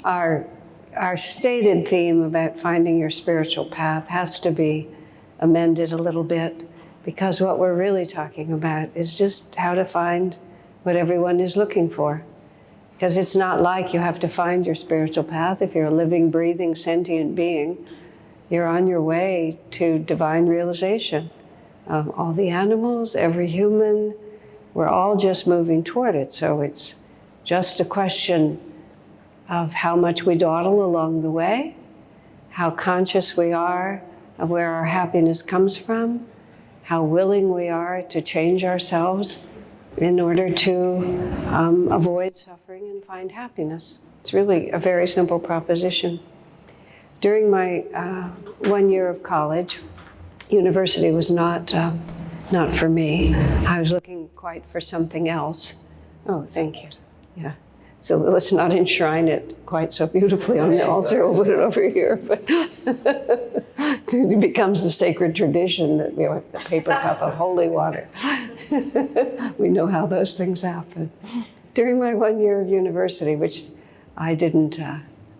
our stated theme about finding your spiritual path has to be amended a little bit, because what we're really talking about is just how to find what everyone is looking for. Because it's not like you have to find your spiritual path. If you're a living, breathing, sentient being, you're on your way to divine realization. All the animals, every human, we're all just moving toward it. So it's just a question of how much we dawdle along the way, how conscious we are of where our happiness comes from, how willing we are to change ourselves in order to avoid suffering and find happiness. It's really a very simple proposition. During my 1 year of college, university was not for me. I was looking quite for something else. Oh, thank you. Yeah. So let's not enshrine it quite so beautifully on the altar. We'll put it over here. But it becomes the sacred tradition that we have the paper cup of holy water. We know how those things happen. During my 1 year of university, which I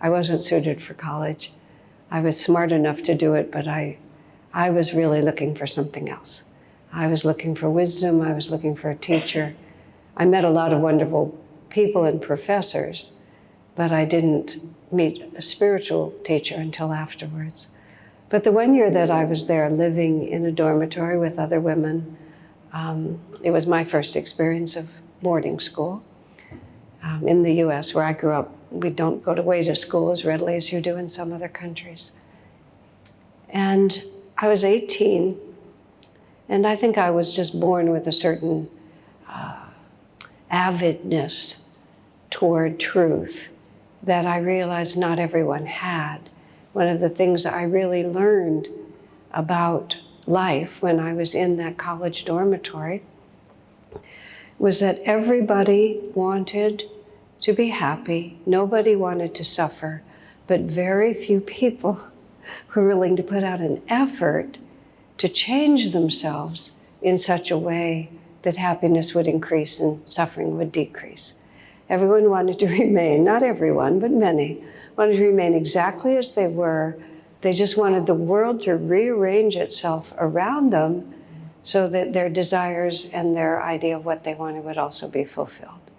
wasn't suited for college. I was smart enough to do it, but I was really looking for something else. I was looking for wisdom. I was looking for a teacher. I met a lot of wonderful people and professors, but I didn't meet a spiritual teacher until afterwards. But the 1 year that I was there living in a dormitory with other women, it was my first experience of boarding school. In the US, where I grew up, we don't go away to school as readily as you do in some other countries. And I was 18, and I think I was just born with a certain avidness toward truth that I realized not everyone had. One of the things that I really learned about life when I was in that college dormitory was that everybody wanted to be happy, nobody wanted to suffer, but very few people were willing to put out an effort to change themselves in such a way that happiness would increase and suffering would decrease. Everyone wanted to remain, not everyone, but many, wanted to remain exactly as they were. They just wanted the world to rearrange itself around them so that their desires and their idea of what they wanted would also be fulfilled.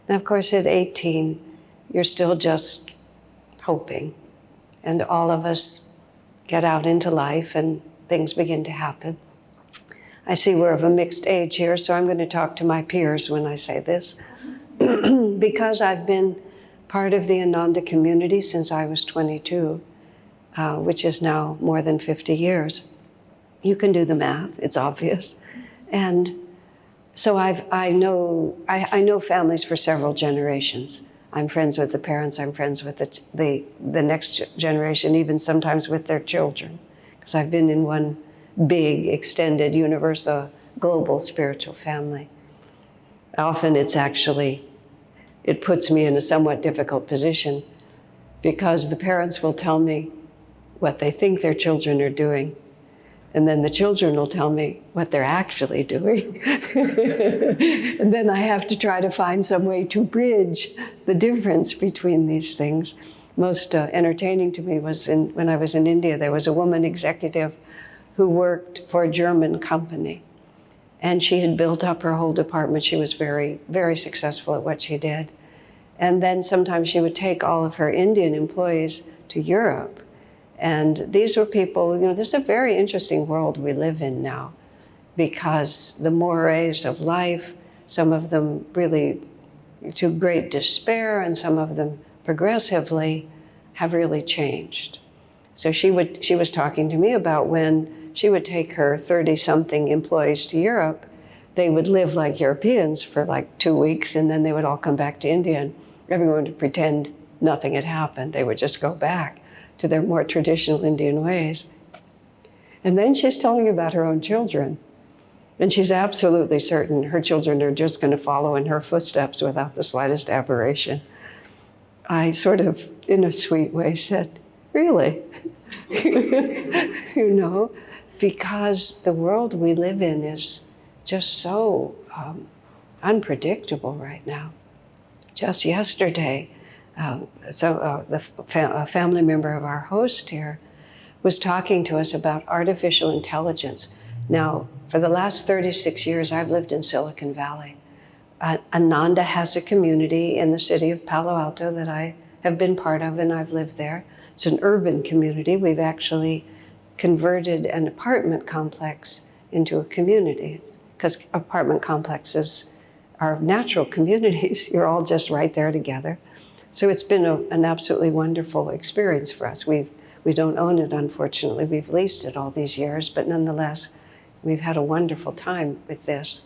Now, of course, at 18, you're still just hoping. And all of us get out into life and things begin to happen. I see we're of a mixed age here, so I'm going to talk to my peers when I say this. Because I've been part of the Ananda community since I was 22, which is now more than 50 years. You can do the math, it's obvious. And so I know families for several generations. I'm friends with the parents, I'm friends with the next generation, even sometimes with their children, because I've been in one big, extended, universal, global spiritual family. Often it puts me in a somewhat difficult position, because the parents will tell me what they think their children are doing, and then the children will tell me what they're actually doing. And then I have to try to find some way to bridge the difference between these things. Most entertaining to me was when I was in India, there was a woman executive who worked for a German company. And she had built up her whole department. She was very, very successful at what she did. And then sometimes she would take all of her Indian employees to Europe. And these were people, this is a very interesting world we live in now, because the mores of life, some of them really to great despair, and some of them progressively have really changed. So she was talking to me about when she would take her 30-something employees to Europe, they would live like Europeans for like 2 weeks, and then they would all come back to India, and everyone would pretend nothing had happened. They would just go back to their more traditional Indian ways. And then she's telling about her own children. And she's absolutely certain her children are just going to follow in her footsteps without the slightest aberration. I sort of, in a sweet way, said, really? Because the world we live in is just so unpredictable right now. Just yesterday, A family member of our host here was talking to us about artificial intelligence. Now, for the last 36 years, I've lived in Silicon Valley. Ananda has a community in the city of Palo Alto that I have been part of, and I've lived there. It's an urban community. We've actually converted an apartment complex into a community, because apartment complexes are natural communities. You're all just right there together. So it's been an absolutely wonderful experience for us. We don't own it, unfortunately. We've leased it all these years, but nonetheless, we've had a wonderful time with this.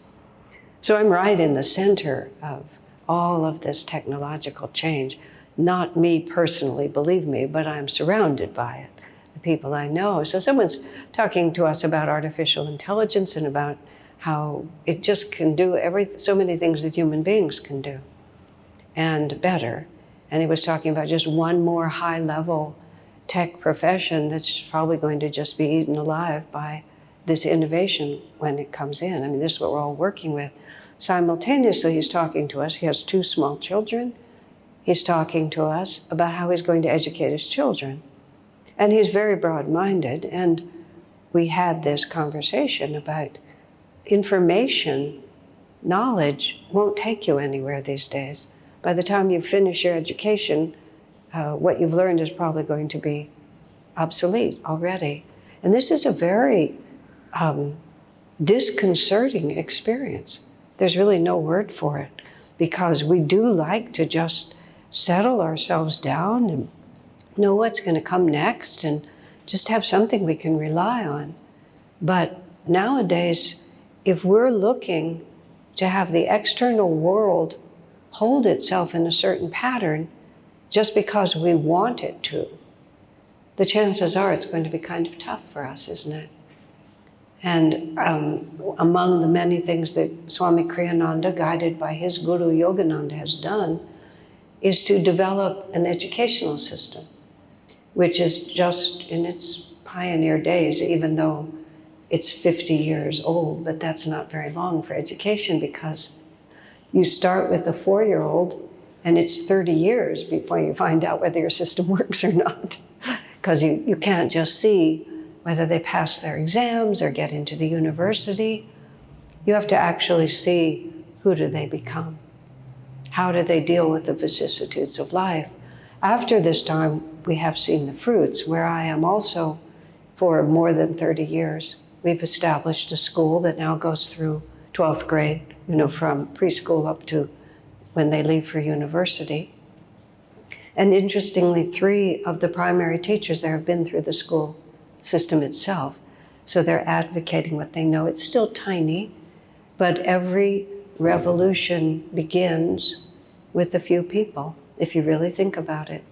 So I'm right in the center of all of this technological change. Not me personally, believe me, but I'm surrounded by it, the people I know. So someone's talking to us about artificial intelligence and about how it just can do so many things that human beings can do, and better. And he was talking about just one more high-level tech profession that's probably going to just be eaten alive by this innovation when it comes in. I mean, this is what we're all working with. Simultaneously, he's talking to us. He has 2 small children. He's talking to us about how he's going to educate his children. And he's very broad-minded. And we had this conversation about information, knowledge won't take you anywhere these days. By the time you finish your education, what you've learned is probably going to be obsolete already. And this is a very disconcerting experience. There's really no word for it, because we do like to just settle ourselves down and know what's going to come next and just have something we can rely on. But nowadays, if we're looking to have the external world hold itself in a certain pattern just because we want it to, the chances are it's going to be kind of tough for us, isn't it? And among the many things that Swami Kriyananda, guided by his guru Yogananda, has done is to develop an educational system, which is just in its pioneer days, even though it's 50 years old, but that's not very long for education, because you start with a 4-year-old and it's 30 years before you find out whether your system works or not, because you can't just see whether they pass their exams or get into the university. You have to actually see, who do they become? How do they deal with the vicissitudes of life? After this time, we have seen the fruits, where I am also for more than 30 years. We've established a school that now goes through 12th grade, from preschool up to when they leave for university. And interestingly, 3 of the primary teachers there have been through the school system itself. So they're advocating what they know. It's still tiny, but every revolution begins with a few people, if you really think about it.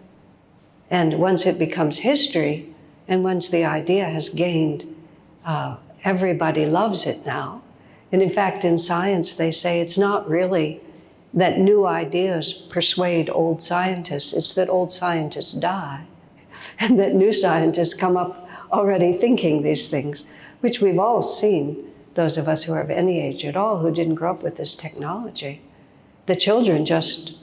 And once it becomes history, and once the idea has gained, everybody loves it now. And in fact, in science, they say it's not really that new ideas persuade old scientists, it's that old scientists die, and that new scientists come up already thinking these things, which we've all seen, those of us who are of any age at all who didn't grow up with this technology. The children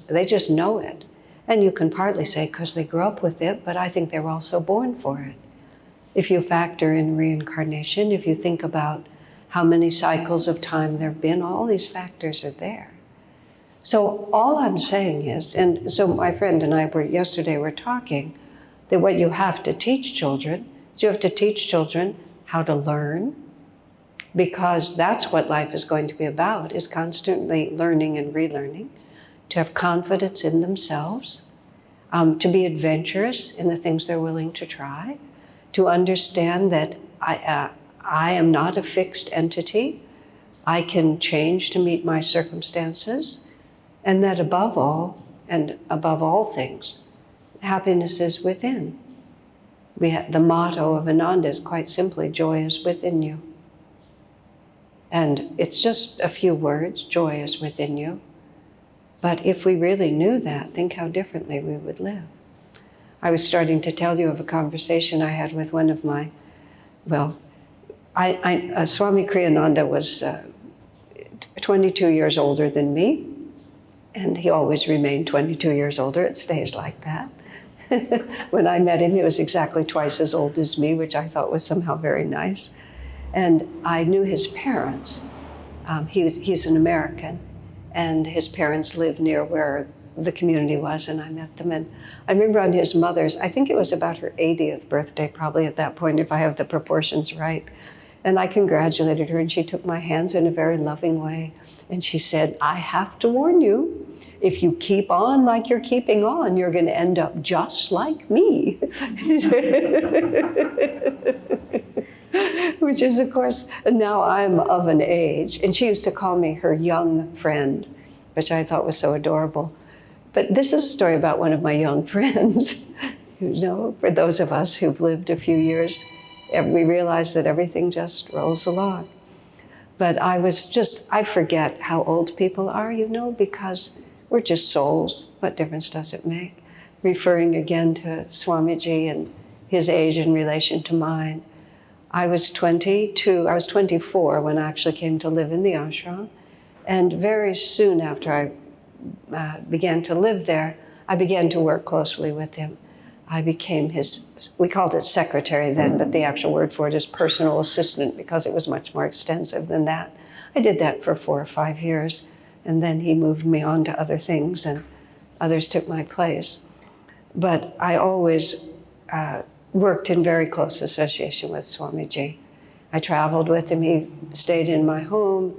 they just know it. And you can partly say because they grew up with it, but I think they were also born for it. If you factor in reincarnation, if you think about how many cycles of time there have been, all these factors are there. So all I'm saying is, and so my friend and I yesterday were talking, that what you have to teach children is you have to teach children how to learn, because that's what life is going to be about, is constantly learning and relearning, to have confidence in themselves, to be adventurous in the things they're willing to try, to understand that I am not a fixed entity. I can change to meet my circumstances, and that above all, and above all things, happiness is within. The motto of Ananda is quite simply, joy is within you. And it's just a few words, joy is within you. But if we really knew that, think how differently we would live. I was starting to tell you of a conversation I had with one of my, Swami Kriyananda was 22 years older than me. And he always remained 22 years older. It stays like that. When I met him, he was exactly twice as old as me, which I thought was somehow very nice. And I knew his parents. He's an American, and his parents lived near where the community was, and I met them. And I remember on his mother's, I think it was about her 80th birthday, probably at that point, if I have the proportions right. And I congratulated her, and she took my hands in a very loving way. And she said, I have to warn you, if you keep on like you're keeping on, you're going to end up just like me. Which is, of course, now I'm of an age. And she used to call me her young friend, which I thought was so adorable. But this is a story about one of my young friends. You know, for those of us who've lived a few years, we realize that everything just rolls along. But I forget how old people are, you know, because we're just souls. What difference does it make? Referring again to Swamiji and his age in relation to mine. I was 24 when I actually came to live in the ashram. And very soon after I began to live there, I began to work closely with him. I became his, we called it secretary then, but the actual word for it is personal assistant because it was much more extensive than that. I did that for 4 or 5 years, and then he moved me on to other things and others took my place. But I always worked in very close association with Swamiji. I traveled with him, he stayed in my home.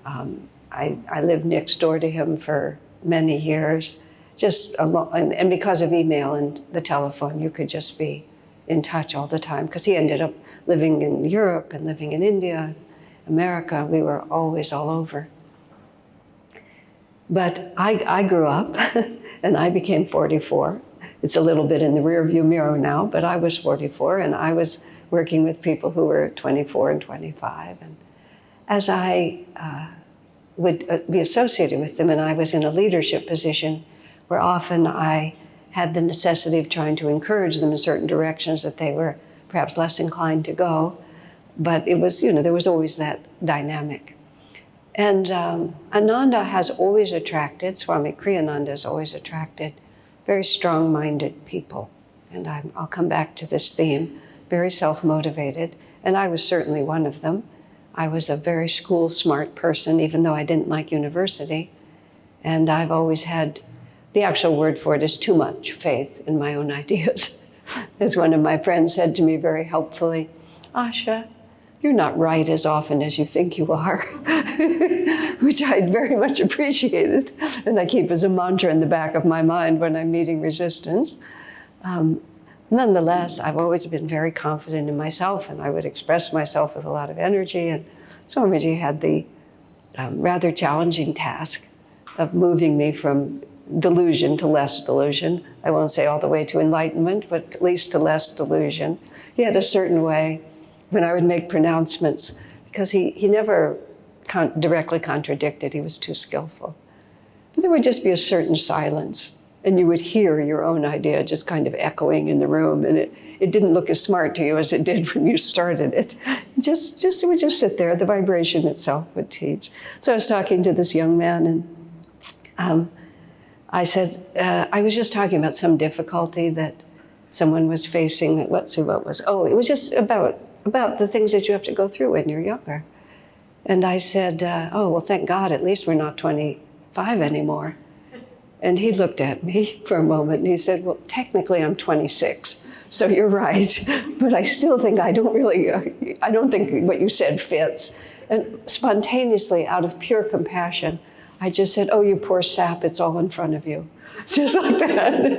I lived next door to him for many years. And because of email and the telephone, you could just be in touch all the time, because he ended up living in Europe and living in India, America. We were always all over. But I grew up and I became 44. It's a little bit in the rearview mirror now, but I was 44 and I was working with people who were 24 and 25. And as I would be associated with them, and I was in a leadership position where often I had the necessity of trying to encourage them in certain directions that they were perhaps less inclined to go. But it was, you know, there was always that dynamic. And Ananda has always attracted, Swami Kriyananda has always attracted very strong-minded people. And I'll come back to this theme, very self-motivated. And I was certainly one of them. I was a very school-smart person, even though I didn't like university. And I've always had, the actual word for it is too much faith in my own ideas. As one of my friends said to me very helpfully, Asha, you're not right as often as you think you are, which I very much appreciated. And I keep as a mantra in the back of my mind when I'm meeting resistance. Nonetheless, I've always been very confident in myself, and I would express myself with a lot of energy. And Swamiji had the rather challenging task of moving me from delusion to less delusion. I won't say all the way to enlightenment, but at least to less delusion. He had a certain way when I would make pronouncements, because he never directly contradicted, he was too skillful. But there would just be a certain silence, and you would hear your own idea just kind of echoing in the room, and it didn't look as smart to you as it did when you started it. It would just sit there, the vibration itself would teach. So I was talking to this young man, and I said, I was just talking about some difficulty that someone was facing. Let's see, what was, it was just about the things that you have to go through when you're younger. And I said, well, thank God, at least we're not 25 anymore. And he looked at me for a moment and he said, well, technically I'm 26, so you're right. But I still think I don't think what you said fits. And spontaneously, out of pure compassion, I just said, oh, you poor sap, it's all in front of you. Just like that.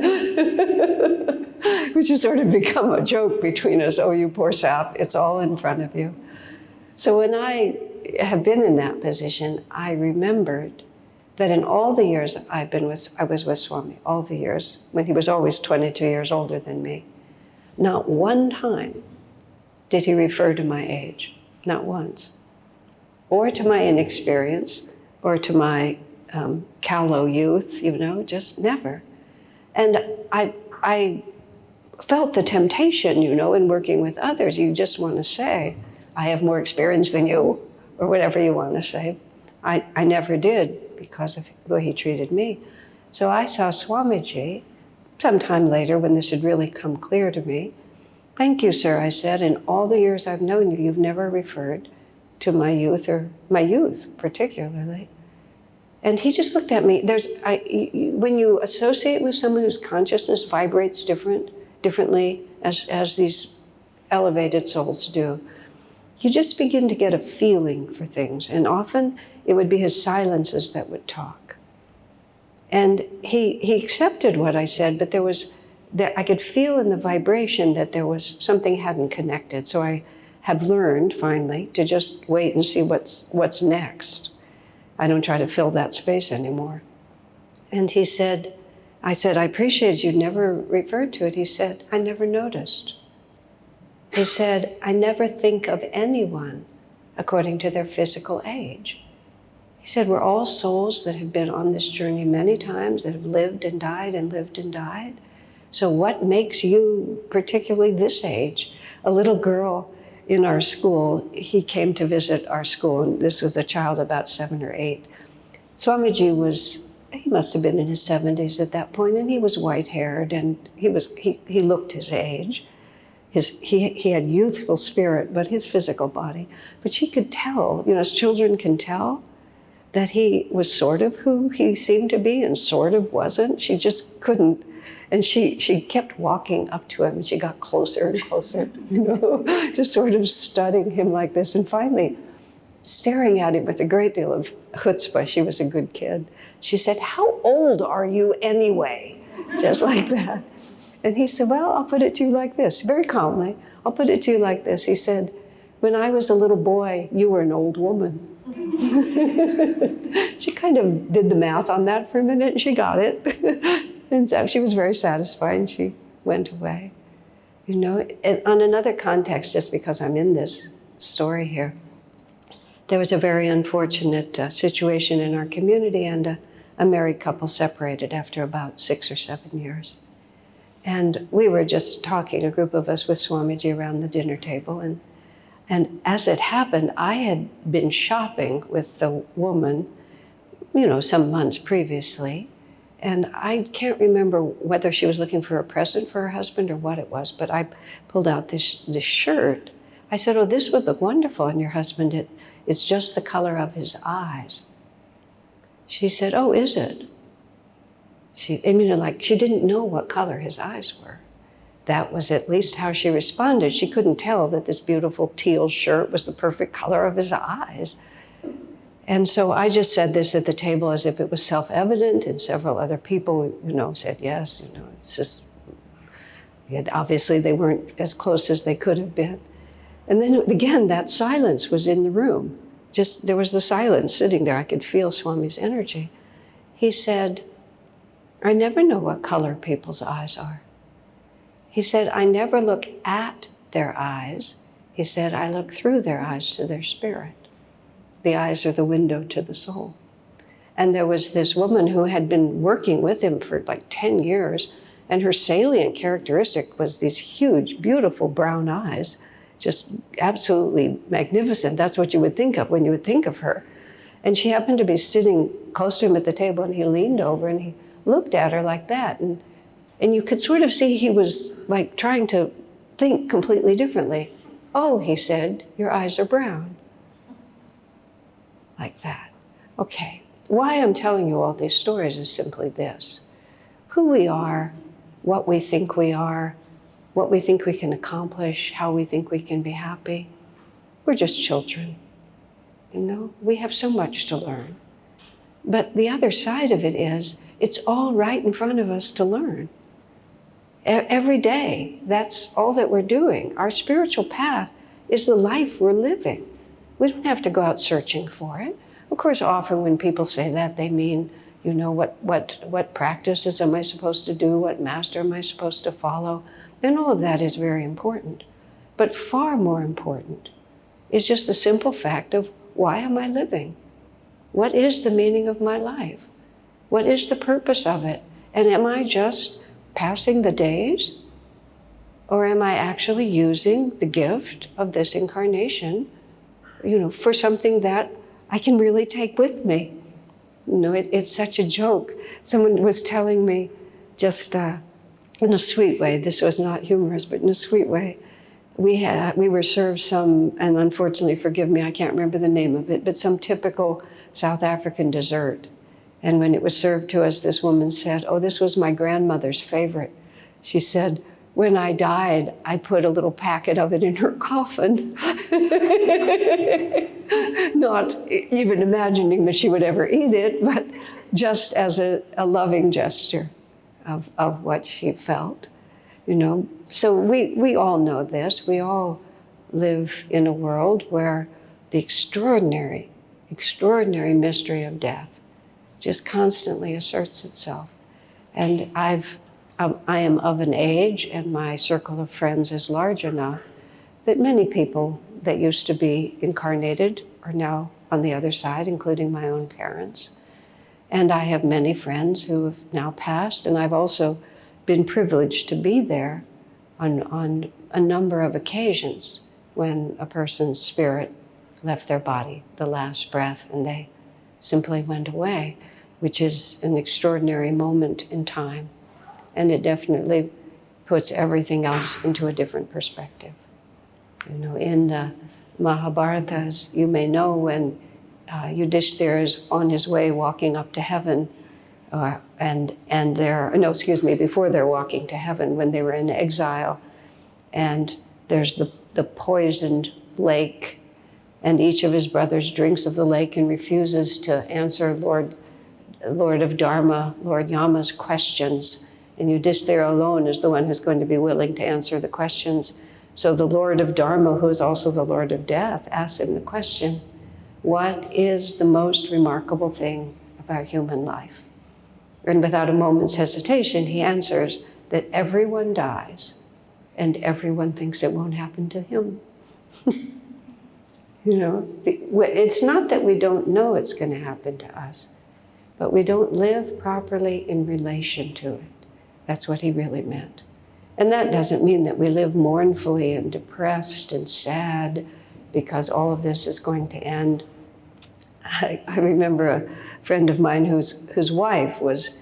Which has sort of become a joke between us. Oh, you poor sap, it's all in front of you. So when I have been in that position, I remembered that in all the years I was with Swami, all the years, when he was always 22 years older than me, not one time did he refer to my age, not once, or to my inexperience, or to my callow youth, just never. And I felt the temptation, in working with others. You just want to say, I have more experience than you, or whatever you want to say. I never did because of the way he treated me. So I saw Swamiji sometime later when this had really come clear to me. Thank you, sir, I said. In all the years I've known you, you've never referred to my youth, or my youth particularly. And he just looked at me. When you associate with someone whose consciousness vibrates differently as these elevated souls do, you just begin to get a feeling for things. And often it would be his silences that would talk. And he accepted what I said, but I could feel in the vibration that there was something hadn't connected. So I have learned finally to just wait and see what's next. I don't try to fill that space anymore. And I said, I appreciate you never referred to it. He said, I never noticed. He said, I never think of anyone according to their physical age. He said, we're all souls that have been on this journey many times, that have lived and died and lived and died. So what makes you, particularly this age? A little girl in our school, he came to visit our school, and this was a child about 7 or 8. Swamiji he must have been in his 70s at that point, and he was white-haired, and he looked his age. He had youthful spirit, but his physical body. But she could tell, as children can tell, that he was sort of who he seemed to be and sort of wasn't. She just couldn't. And she kept walking up to him, and she got closer and closer, just sort of studying him like this. And finally, staring at him with a great deal of chutzpah, she was a good kid. She said, how old are you anyway? Just like that. And he said, well, I'll put it to you like this, very calmly. I'll put it to you like this. He said, when I was a little boy, you were an old woman. She kind of did the math on that for a minute, and she got it. And so she was very satisfied, and she went away. And on another context, just because I'm in this story here, there was a very unfortunate situation in our community, and a married couple separated after about 6 or 7 years. And we were just talking, a group of us with Swamiji around the dinner table, and as it happened, I had been shopping with the woman, some months previously. And I can't remember whether she was looking for a present for her husband or what it was, but I pulled out this shirt. I said, oh, this would look wonderful on your husband. It's just the color of his eyes. She said, oh, is it? She didn't know what color his eyes were. That was at least how she responded. She couldn't tell that this beautiful teal shirt was the perfect color of his eyes. And so I just said this at the table as if it was self-evident, and several other people, said yes. It's just, obviously they weren't as close as they could have been. And then again, that silence was in the room. Just, there was the silence sitting there. I could feel Swami's energy. He said, I never know what color people's eyes are. He said, I never look at their eyes. He said, I look through their eyes to their spirit. The eyes are the window to the soul. And there was this woman who had been working with him for like 10 years, and her salient characteristic was these huge, beautiful brown eyes, just absolutely magnificent. That's what you would think of when you would think of her. And she happened to be sitting close to him at the table, and he leaned over and he looked at her like that. And you could sort of see he was like trying to think completely differently. Oh, he said, your eyes are brown. Like that. Okay, why I'm telling you all these stories is simply this. Who we are, what we think we are, what we think we can accomplish, how we think we can be happy. We're just children. We have so much to learn. But the other side of it is, it's all right in front of us to learn. Every day, that's all that we're doing. Our spiritual path is the life we're living. We don't have to go out searching for it. Of course, often when people say that, they mean, what practices am I supposed to do? What master am I supposed to follow? And all of that is very important. But far more important is just the simple fact of, why am I living? What is the meaning of my life? What is the purpose of it? And am I just passing the days? Or am I actually using the gift of this incarnation for something that I can really take with me. You know, it's such a joke. Someone was telling me just in a sweet way, this was not humorous, but in a sweet way, we were served some, and unfortunately, forgive me, I can't remember the name of it, but some typical South African dessert. And when it was served to us, this woman said, "Oh, this was my grandmother's favorite." She said, "When I died, I put a little packet of it in her coffin." Not even imagining that she would ever eat it, but just as a loving gesture of what she felt, you know. So we all know this. We all live in a world where the extraordinary mystery of death just constantly asserts itself. And I am of an age, and my circle of friends is large enough that many people that used to be incarnated are now on the other side, including my own parents. And I have many friends who have now passed, and I've also been privileged to be there on a number of occasions when a person's spirit left their body, the last breath, and they simply went away, which is an extraordinary moment in time. And it definitely puts everything else into a different perspective. You know, in the Mahabharata, as you may know, when Yudhishthira is on his way walking up to heaven, before they're walking to heaven, when they were in exile, and there's the poisoned lake, and each of his brothers drinks of the lake and refuses to answer Lord of Dharma, Lord Yama's questions. And Yudhishthira alone is the one who's going to be willing to answer the questions. So the Lord of Dharma, who is also the Lord of Death, asks him the question, what is the most remarkable thing about human life? And without a moment's hesitation, he answers that everyone dies and everyone thinks it won't happen to him. You know, it's not that we don't know it's going to happen to us, but we don't live properly in relation to it. That's what he really meant. And that doesn't mean that we live mournfully and depressed and sad because all of this is going to end. I remember a friend of mine whose wife was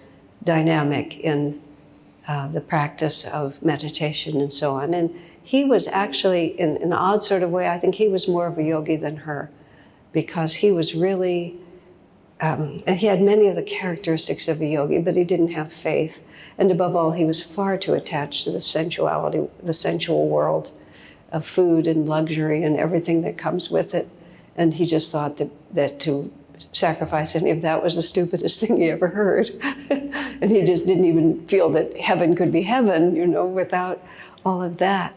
dynamic in the practice of meditation and so on. And he was actually, in an odd sort of way, I think he was more of a yogi than her, because he was really, and he had many of the characteristics of a yogi, but he didn't have faith. And above all, he was far too attached to the sensuality, the sensual world of food and luxury and everything that comes with it. And he just thought that to sacrifice any of that was the stupidest thing he ever heard. And he just didn't even feel that heaven could be heaven, you know, without all of that.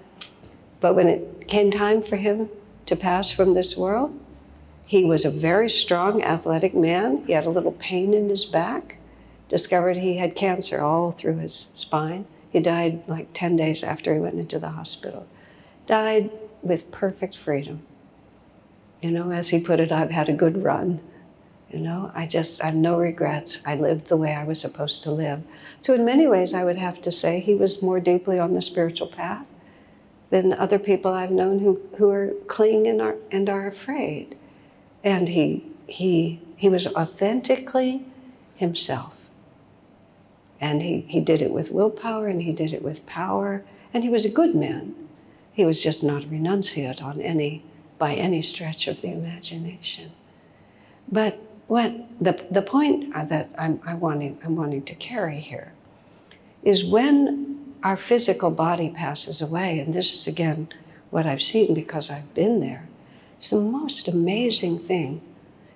But when it came time for him to pass from this world, he was a very strong, athletic man. He had a little pain in his back, discovered he had cancer all through his spine. He died like 10 days after he went into the hospital. Died with perfect freedom. You know, as he put it, I've had a good run. You know, I have no regrets. I lived the way I was supposed to live. So in many ways, I would have to say he was more deeply on the spiritual path than other people I've known who are clinging and are afraid. And he was authentically himself. And he did it with willpower, and he did it with power, and he was a good man. He was just not a renunciate by any stretch of the imagination. But what the point that I'm wanting to carry here is when our physical body passes away, and this is again what I've seen because I've been there, it's the most amazing thing,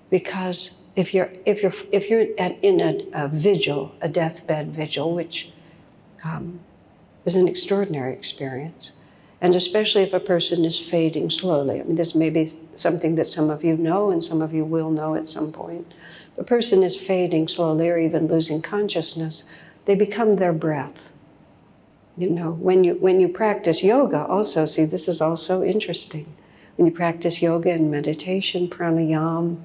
because if you're in a vigil, a deathbed vigil, which is an extraordinary experience, and especially if a person is fading slowly. I mean, this may be something that some of you know and some of you will know at some point. If a person is fading slowly or even losing consciousness, they become their breath. You know, when you practice yoga also, see, this is also interesting. When you practice yoga and meditation, pranayama,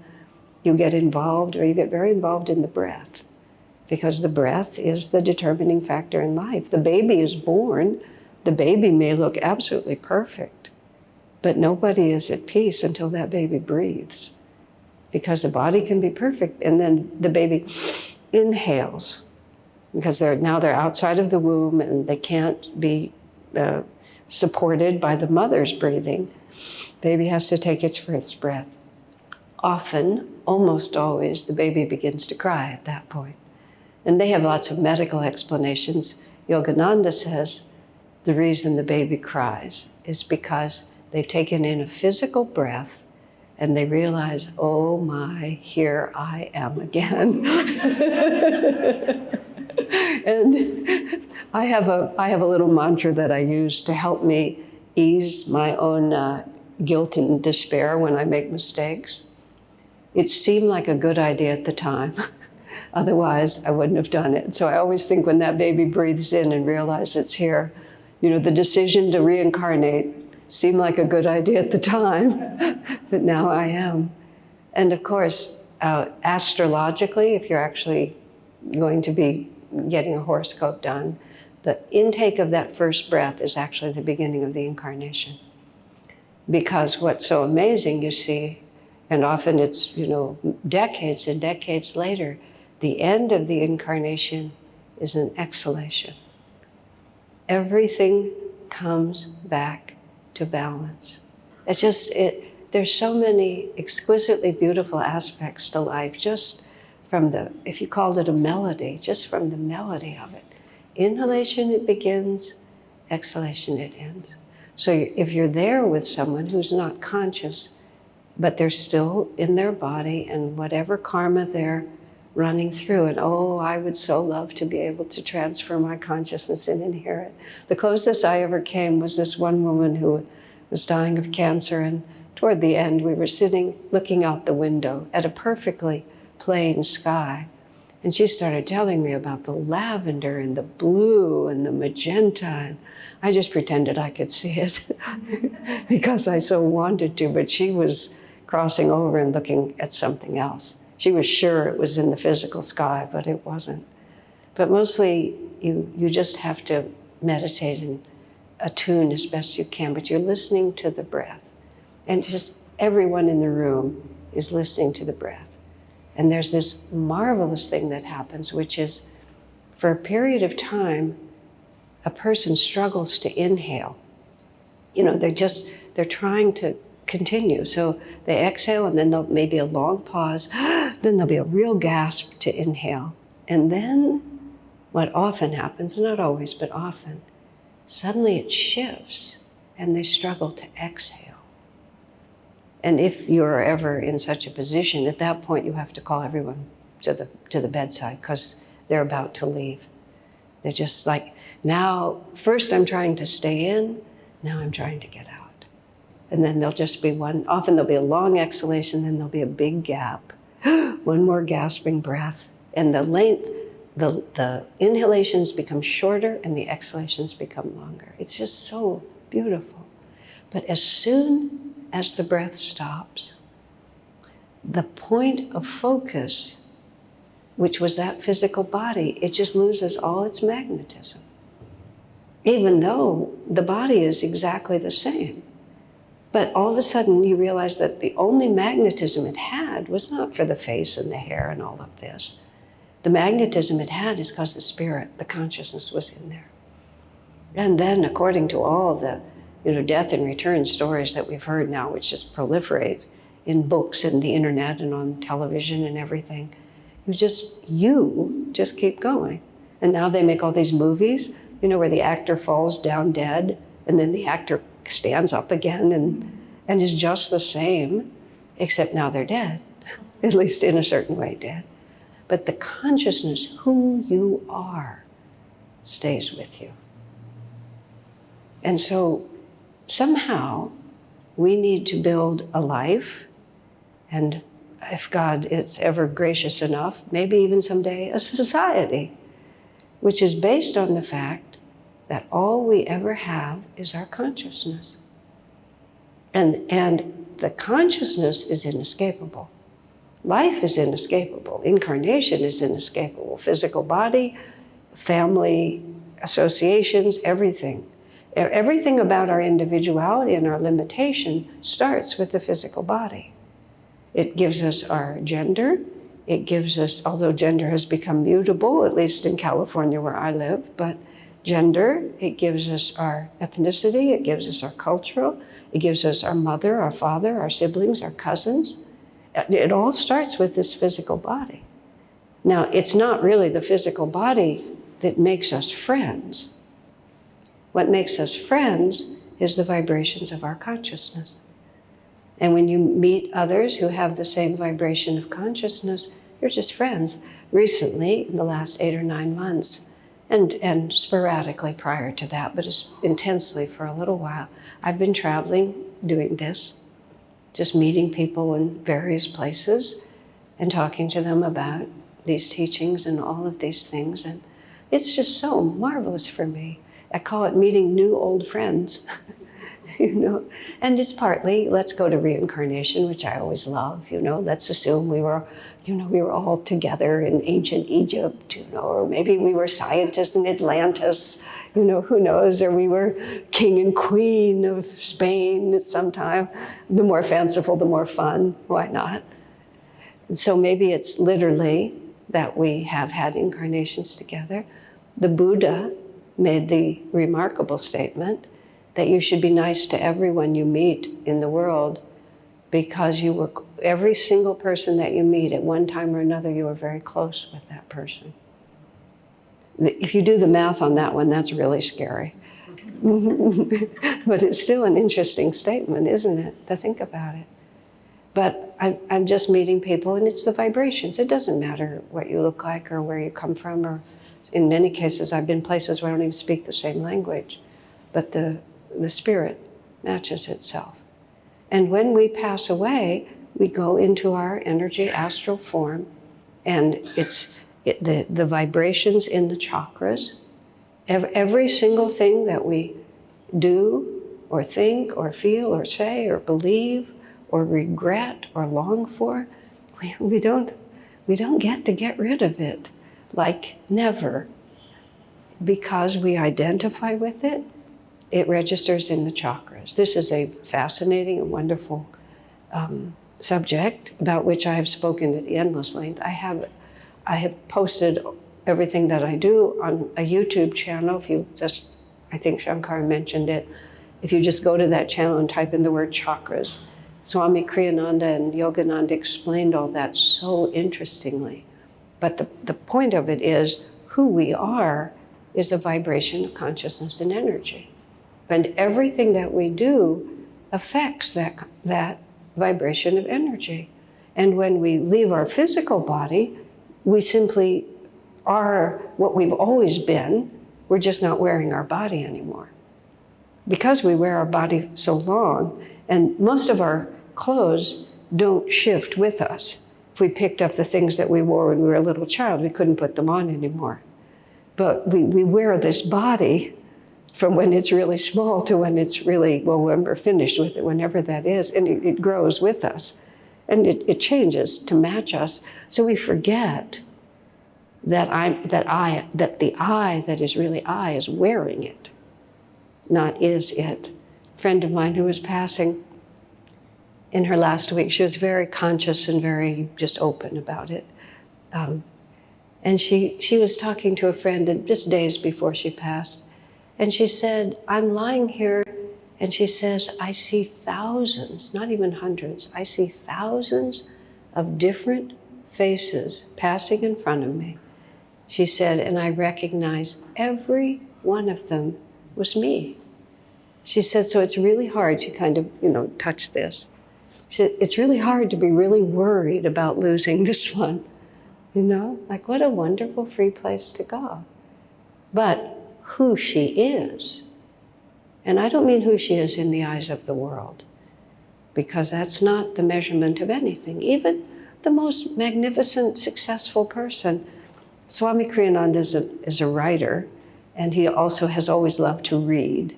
you get involved, or you get very involved in the breath, because the breath is the determining factor in life. The baby is born. The baby may look absolutely perfect, but nobody is at peace until that baby breathes, because the body can be perfect. And then the baby inhales because they're outside of the womb and they can't be supported by the mother's breathing. Baby has to take its first breath. Often, almost always, the baby begins to cry at that point. And they have lots of medical explanations. Yogananda says the reason the baby cries is because they've taken in a physical breath and they realize, oh my, here I am again. And I have a little mantra that I use to help me ease my own guilt and despair when I make mistakes. It seemed like a good idea at the time. Otherwise, I wouldn't have done it. So I always think when that baby breathes in and realizes it's here, the decision to reincarnate seemed like a good idea at the time, but now I am. And of course, astrologically, if you're actually going to be getting a horoscope done, the intake of that first breath is actually the beginning of the incarnation. Because what's so amazing, you see, and often it's, decades and decades later, the end of the incarnation is an exhalation. Everything comes back to balance. It's just, there's so many exquisitely beautiful aspects to life, just from if you called it a melody, just from the melody of it. Inhalation, it begins, exhalation, it ends. So if you're there with someone who's not conscious, but they're still in their body and whatever karma they're running through, and I would so love to be able to transfer my consciousness and inherit. The closest I ever came was this one woman who was dying of cancer, and toward the end we were sitting looking out the window at a perfectly plain sky, and she started telling me about the lavender and the blue and the magenta, and I just pretended I could see it because I so wanted to, but she was crossing over and looking at something else. She was sure it was in the physical sky, but it wasn't. But mostly you just have to meditate and attune as best you can, but you're listening to the breath. And just everyone in the room is listening to the breath. And there's this marvelous thing that happens, which is for a period of time, a person struggles to inhale. They're trying to continue. So they exhale and then there'll maybe a long pause, then there'll be a real gasp to inhale. And then what often happens, not always, but often, suddenly it shifts and they struggle to exhale. And if you're ever in such a position, at that point you have to call everyone to the bedside because they're about to leave. They're just like, now, first I'm trying to stay in, now I'm trying to get out. And then there'll just be often there'll be a long exhalation, then there'll be a big gap, one more gasping breath. And the inhalations become shorter and the exhalations become longer. It's just so beautiful. But as soon as the breath stops, the point of focus, which was that physical body, it just loses all its magnetism. Even though the body is exactly the same. But all of a sudden you realize that the only magnetism it had was not for the face and the hair and all of this. The magnetism it had is because the spirit, the consciousness was in there. And then according to all the death and return stories that we've heard now, which just proliferate in books and the internet and on television and everything, you just keep going. And now they make all these movies, where the actor falls down dead and then the actor stands up again and is just the same, except now they're dead, at least in a certain way dead. But the consciousness, who you are, stays with you. And so somehow we need to build a life, and if God is ever gracious enough, maybe even someday a society, which is based on the fact that all we ever have is our consciousness. And the consciousness is inescapable. Life is inescapable. Incarnation is inescapable. Physical body, family, associations, everything. Everything about our individuality and our limitation starts with the physical body. It gives us our gender. It gives us, although gender has become mutable, at least in California where I live, but gender, it gives us our ethnicity, it gives us our cultural, it gives us our mother, our father, our siblings, our cousins. It all starts with this physical body. Now, it's not really the physical body that makes us friends. What makes us friends is the vibrations of our consciousness. And when you meet others who have the same vibration of consciousness, you're just friends. Recently, in the last 8 or 9 months, and sporadically prior to that, but intensely for a little while, I've been traveling, doing this, just meeting people in various places and talking to them about these teachings and all of these things. And it's just so marvelous for me. I call it meeting new old friends. You know, and it's partly, let's go to reincarnation, which I always love, you know, let's assume we were all together in ancient Egypt, you know, or maybe we were scientists in Atlantis, you know, who knows, or we were king and queen of Spain at some time. The more fanciful, the more fun, why not? And so maybe it's literally that we have had incarnations together. The Buddha made the remarkable statement that you should be nice to everyone you meet in the world, because every single person that you meet at one time or another, you are very close with that person. If you do the math on that one, that's really scary. But it's still an interesting statement, isn't it, to think about it? But I'm just meeting people, and it's the vibrations. It doesn't matter what you look like or where you come from, or in many cases, I've been places where I don't even speak the same language, but the spirit matches itself. And when we pass away, we go into our energy astral form, and the vibrations in the chakras. Every single thing that we do or think or feel or say or believe or regret or long for, we don't get to get rid of it, like never, because we identify with it. It registers in the chakras. This is a fascinating and wonderful subject about which I have spoken at endless length. I have posted everything that I do on a YouTube channel. I think Shankar mentioned it. If you just go to that channel and type in the word chakras, Swami Kriyananda and Yogananda explained all that so interestingly. But the point of it is, who we are is a vibration of consciousness and energy. And everything that we do affects that vibration of energy. And when we leave our physical body, we simply are what we've always been. We're just not wearing our body anymore. Because we wear our body so long, and most of our clothes don't shift with us. If we picked up the things that we wore when we were a little child, we couldn't put them on anymore. But we wear this body from when it's really small to when it's really, well, when we're finished with it, whenever that is, and it grows with us. And it changes to match us. So we forget that the I that is really I is wearing it, not is it. A friend of mine who was passing in her last week, she was very conscious and very just open about it. And she was talking to a friend just days before she passed. And she said, I'm lying here, and she says, I see thousands, not even hundreds, I see thousands of different faces passing in front of me. She said, and I recognize every one of them was me. She said, so it's really hard to kind of, touch this. She said, it's really hard to be really worried about losing this one. Like what a wonderful free place to go. But who she is, and I don't mean who she is in the eyes of the world, because that's not the measurement of anything. Even the most magnificent, successful person. Swami Kriyananda is a writer, and he also has always loved to read.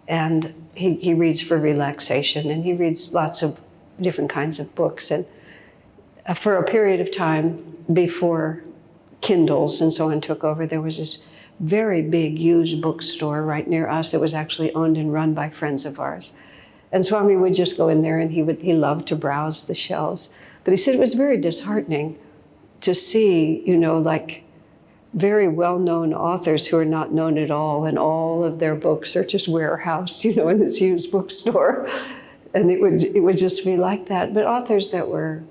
And he reads for relaxation, and he reads lots of different kinds of books. And for a period of time before Kindles and so on took over, there was this very big used bookstore right near us that was actually owned and run by friends of ours. And Swami would just go in there and he loved to browse the shelves. But he said it was very disheartening to see, like very well-known authors who are not known at all, and all of their books are just warehoused, in this huge bookstore. And it would just be like that. But authors that were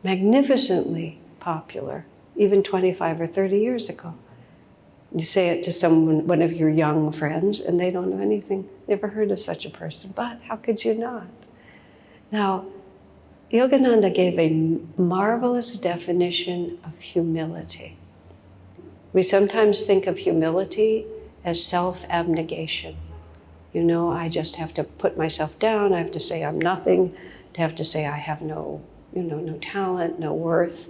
magnificently popular, even 25 or 30 years ago. You say it to one of your young friends, and they don't know anything, never heard of such a person. But how could you not? Now, Yogananda gave a marvelous definition of humility. We sometimes think of humility as self-abnegation. I just have to put myself down. I have to say I'm nothing. To have to say I have no talent, no worth.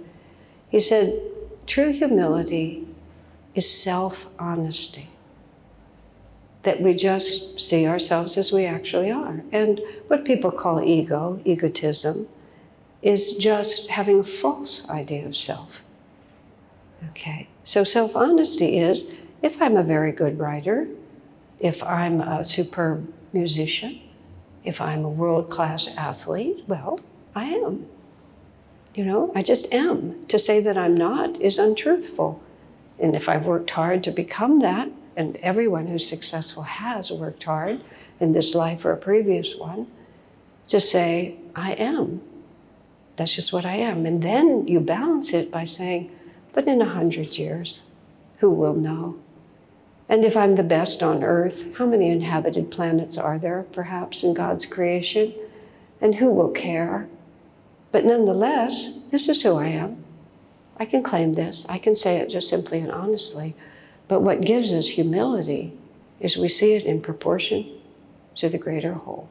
He said, true humility is self-honesty. That we just see ourselves as we actually are. And what people call egotism, is just having a false idea of self. Okay, so self-honesty is, if I'm a very good writer, if I'm a superb musician, if I'm a world-class athlete, well, I am. I just am. To say that I'm not is untruthful. And if I've worked hard to become that, and everyone who's successful has worked hard in this life or a previous one, to say, I am. That's just what I am. And then you balance it by saying, but in 100 years, who will know? And if I'm the best on earth, how many inhabited planets are there, perhaps, in God's creation? And who will care? But nonetheless, this is who I am. I can claim this. I can say it just simply and honestly. But what gives us humility is we see it in proportion to the greater whole.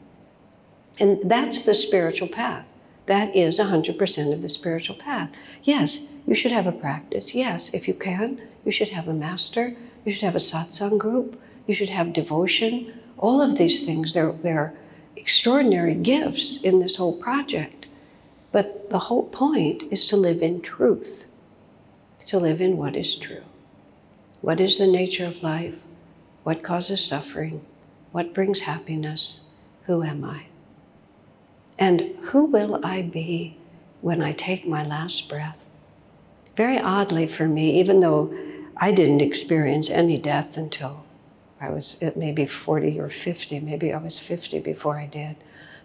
And that's the spiritual path. That is 100% of the spiritual path. Yes, you should have a practice. Yes, if you can, you should have a master. You should have a satsang group. You should have devotion. All of these things, they're extraordinary gifts in this whole project. But the whole point is to live in truth, to live in what is true. What is the nature of life? What causes suffering? What brings happiness? Who am I? And who will I be when I take my last breath? Very oddly for me, even though I didn't experience any death until I was maybe 40 or 50, maybe I was 50 before I did.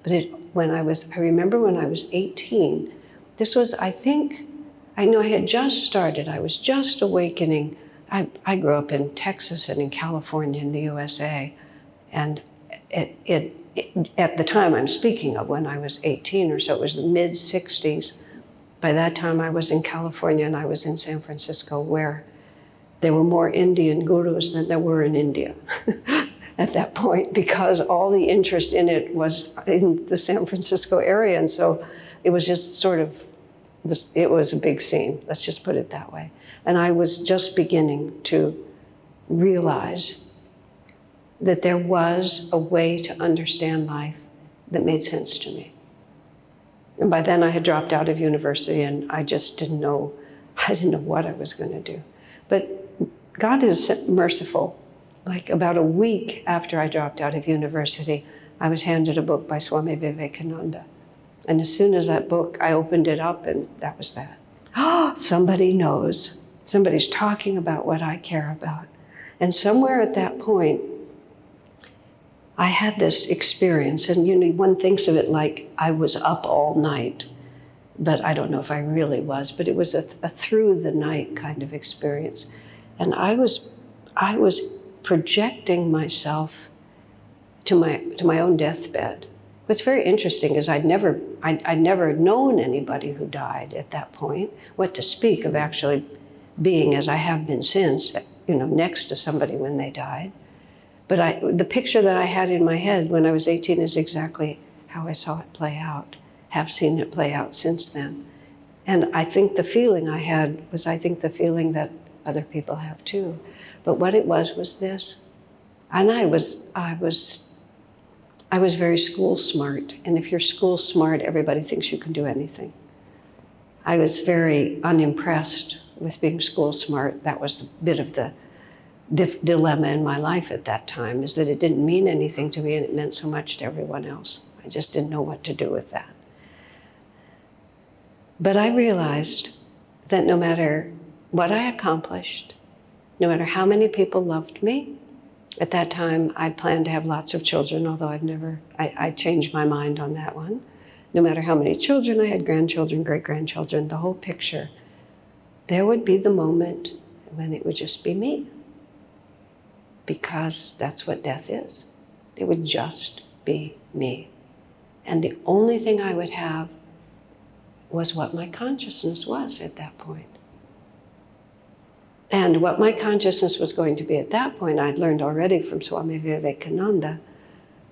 But I remember when I was 18, this was, I know I had just started, I was just awakening. I grew up in Texas and in California in the USA. And at the time I'm speaking of, when I was 18 or so, it was the mid-60s. By that time I was in California and I was in San Francisco, where there were more Indian gurus than there were in India at that point, because all the interest in it was in the San Francisco area. And so it was just sort of, it was a big scene, let's just put it that way. And I was just beginning to realize that there was a way to understand life that made sense to me. And by then I had dropped out of university and I just didn't know what I was going to do. But God is merciful. Like about a week after I dropped out of university, I was handed a book by Swami Vivekananda. And as soon as that book, I opened it up and that was that. Oh, somebody knows. Somebody's talking about what I care about. And somewhere at that point, I had this experience, and one thinks of it like I was up all night, but I don't know if I really was, but it was a through the night kind of experience. And I was projecting myself to my own deathbed. What's very interesting is I'd never known anybody who died at that point, what to speak of actually being, as I have been since, next to somebody when they died. But the picture that I had in my head when I was 18 is exactly how I saw it play out, have seen it play out since then. And I think the feeling I had was, the feeling that other people have too. But what it was this. And I was very school smart. And if you're school smart, everybody thinks you can do anything. I was very unimpressed with being school smart. That was a bit of the dilemma in my life at that time, is that it didn't mean anything to me and it meant so much to everyone else. I just didn't know what to do with that. But I realized that no matter what I accomplished, no matter how many people loved me, at that time I planned to have lots of children, although I changed my mind on that one. No matter how many children I had, grandchildren, great-grandchildren, the whole picture, there would be the moment when it would just be me. Because that's what death is. It would just be me. And the only thing I would have was what my consciousness was at that point. And what my consciousness was going to be at that point, I'd learned already from Swami Vivekananda.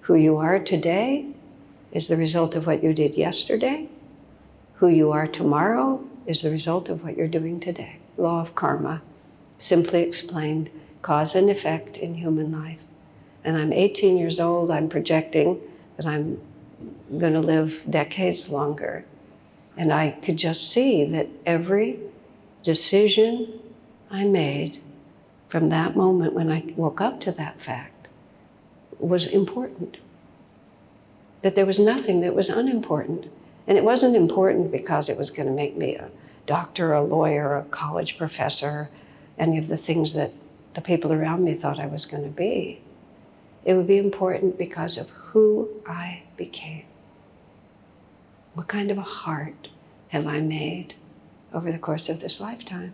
Who you are today is the result of what you did yesterday. Who you are tomorrow is the result of what you're doing today. Law of karma, simply explained, cause and effect in human life. And I'm 18 years old, I'm projecting that I'm going to live decades longer. And I could just see that every decision I made from that moment when I woke up to that fact was important. That there was nothing that was unimportant. And it wasn't important because it was going to make me a doctor, a lawyer, a college professor, any of the things that the people around me thought I was going to be. It would be important because of who I became. What kind of a heart have I made over the course of this lifetime?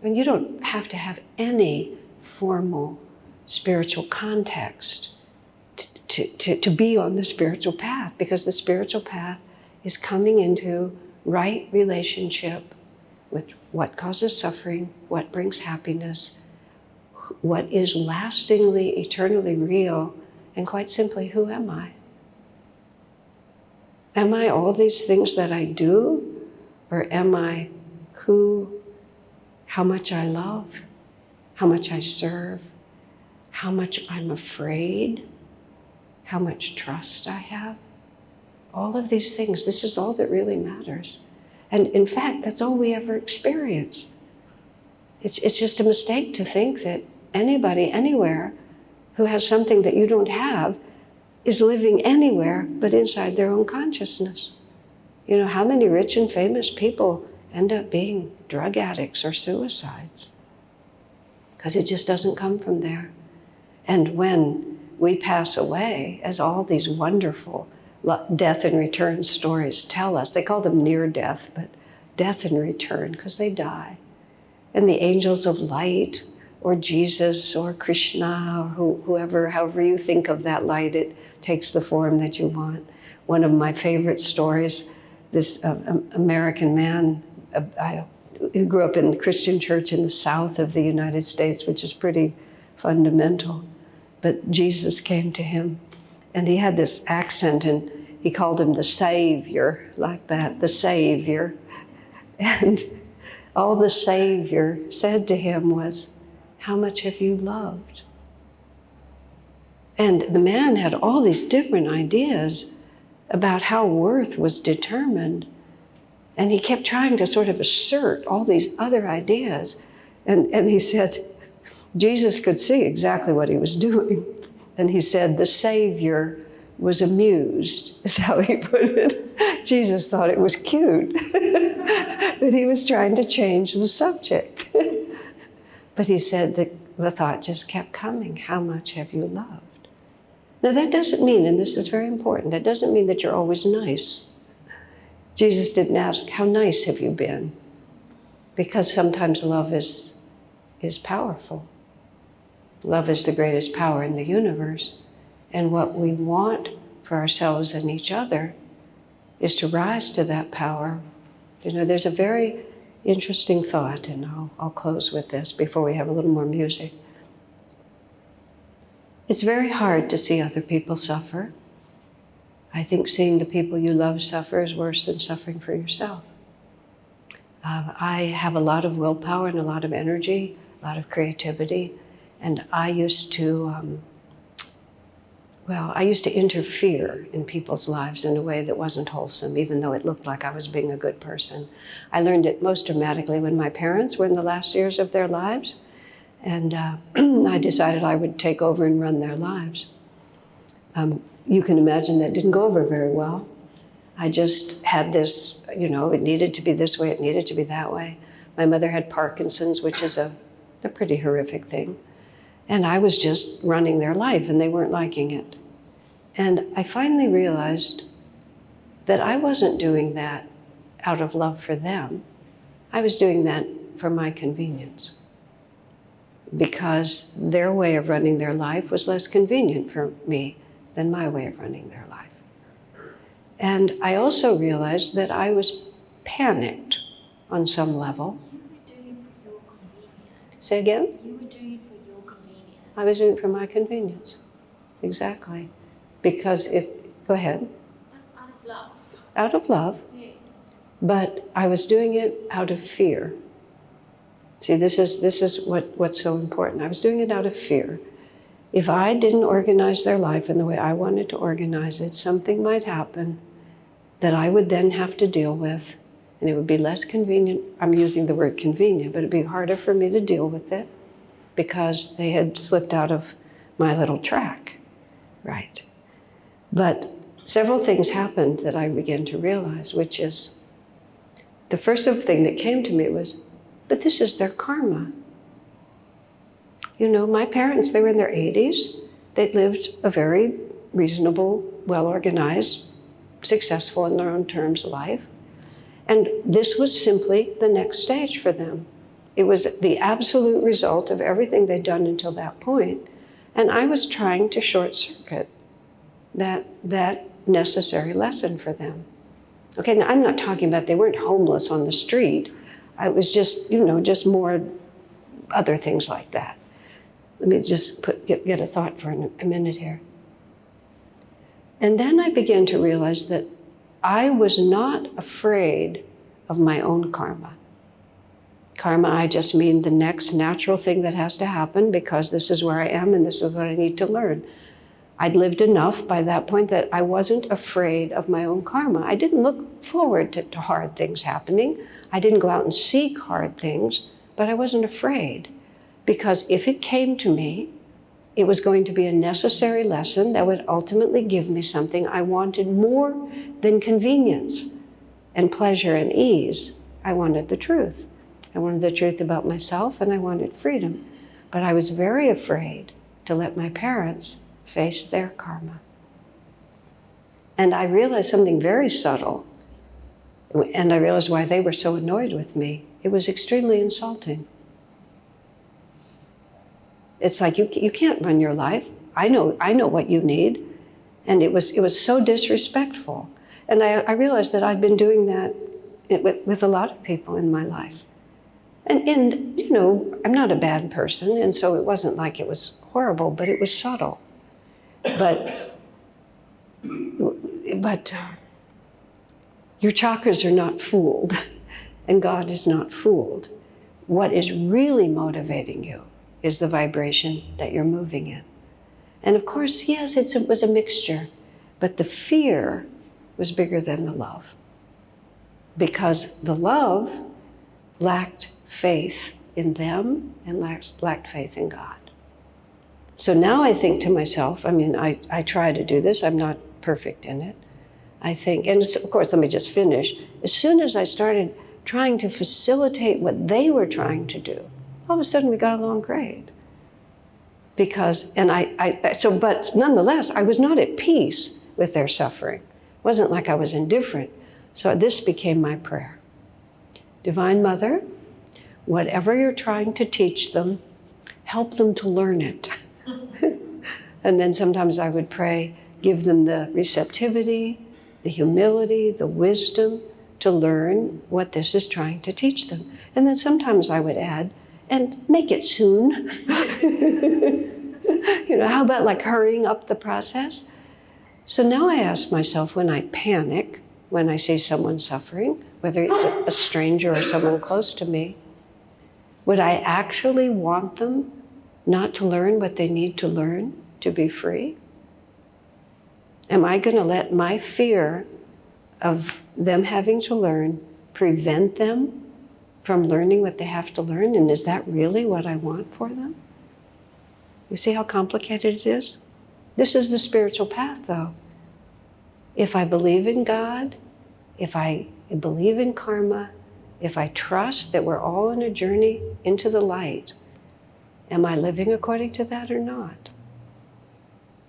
And you don't have to have any formal spiritual context to be on the spiritual path, because the spiritual path is coming into right relationship with what causes suffering, what brings happiness, what is lastingly, eternally real, and quite simply, who am I? Am I all these things that I do? Or am I how much I love, how much I serve, how much I'm afraid, how much trust I have? All of these things, this is all that really matters. And in fact, that's all we ever experience. It's just a mistake to think that anybody, anywhere, who has something that you don't have is living anywhere but inside their own consciousness. You know, how many rich and famous people end up being drug addicts or suicides? Because it just doesn't come from there. And when we pass away, as all these wonderful death and return stories tell us, they call them near death, but death and return, because they die. And the angels of light, or Jesus, or Krishna, or whoever, however you think of that light, it takes the form that you want. One of my favorite stories, this American man, who grew up in the Christian church in the south of the United States, which is pretty fundamental. But Jesus came to him, and he had this accent, and he called him the Savior, like that, the Savior. And all the Savior said to him was, "How much have you loved?" And the man had all these different ideas about how worth was determined. And he kept trying to sort of assert all these other ideas. And he said, Jesus could see exactly what he was doing. And he said, the Savior was amused, is how he put it. Jesus thought it was cute that he was trying to change the subject. But he said that the thought just kept coming, how much have you loved? Now that doesn't mean, and this is very important, that doesn't mean that you're always nice. Jesus didn't ask, how nice have you been? Because sometimes love is powerful. Love is the greatest power in the universe. And what we want for ourselves and each other is to rise to that power. You know, there's a very interesting thought, and I'll close with this before we have a little more music. It's very hard to see other people suffer. I think seeing the people you love suffer is worse than suffering for yourself. I have a lot of willpower and a lot of energy, a lot of creativity, and I used to interfere in people's lives in a way that wasn't wholesome, even though it looked like I was being a good person. I learned it most dramatically when my parents were in the last years of their lives, and I decided I would take over and run their lives. You can imagine that didn't go over very well. I just had this, you know, it needed to be this way, it needed to be that way. My mother had Parkinson's, which is a pretty horrific thing. And I was just running their life, and they weren't liking it. And I finally realized that I wasn't doing that out of love for them. I was doing that for my convenience, because their way of running their life was less convenient for me than my way of running their life. And I also realized that I was panicked on some level. You were doing it for your convenience. Say again? You were doing it for your convenience. I was doing it for my convenience. Exactly. Because go ahead. Out of love. Out of love. Yes. But I was doing it out of fear. See, this is what's so important. I was doing it out of fear. If I didn't organize their life in the way I wanted to organize it, something might happen that I would then have to deal with, and it would be less convenient. I'm using the word convenient, but it'd be harder for me to deal with it because they had slipped out of my little track, right? But several things happened that I began to realize, which is, the first thing that came to me was, but this is their karma. You know, my parents, they were in their 80s. They'd lived a very reasonable, well-organized, successful in their own terms life. And this was simply the next stage for them. It was the absolute result of everything they'd done until that point. And I was trying to short-circuit that necessary lesson for them. Okay, now I'm not talking about they weren't homeless on the street. I was just, you know, just more other things like that. Let me just get a thought for a minute here. And then I began to realize that I was not afraid of my own karma. Karma, I just mean the next natural thing that has to happen because this is where I am and this is what I need to learn. I'd lived enough by that point that I wasn't afraid of my own karma. I didn't look forward to hard things happening. I didn't go out and seek hard things, but I wasn't afraid. Because if it came to me, it was going to be a necessary lesson that would ultimately give me something I wanted more than convenience and pleasure and ease. I wanted the truth. I wanted the truth about myself, and I wanted freedom. But I was very afraid to let my parents face their karma. And I realized something very subtle, and I realized why they were so annoyed with me. It was extremely insulting. It's like, you can't run your life. I know what you need. And it was so disrespectful. And I realized that I'd been doing that with a lot of people in my life. And you know, I'm not a bad person, and so it wasn't like it was horrible, but it was subtle. But your chakras are not fooled, and God is not fooled. What is really motivating you is the vibration that you're moving in. And of course, yes, it was a mixture, but the fear was bigger than the love. Because the love lacked faith in them and lacked faith in God. So now I think to myself, I mean, I try to do this, I'm not perfect in it. I think, and of course, let me just finish. As soon as I started trying to facilitate what they were trying to do, all of a sudden we got along great. Because, but nonetheless, I was not at peace with their suffering. It wasn't like I was indifferent. So this became my prayer. Divine Mother, whatever you're trying to teach them, help them to learn it. And then sometimes I would pray, give them the receptivity, the humility, the wisdom to learn what this is trying to teach them. And then sometimes I would add, and make it soon. You know, how about like hurrying up the process? So now I ask myself, when I panic, when I see someone suffering, whether it's a stranger or someone close to me, would I actually want them not to learn what they need to learn to be free? Am I going to let my fear of them having to learn prevent them from learning what they have to learn? And is that really what I want for them? You see how complicated it is? This is the spiritual path, though. If I believe in God, if I believe in karma, if I trust that we're all on a journey into the light, am I living according to that or not?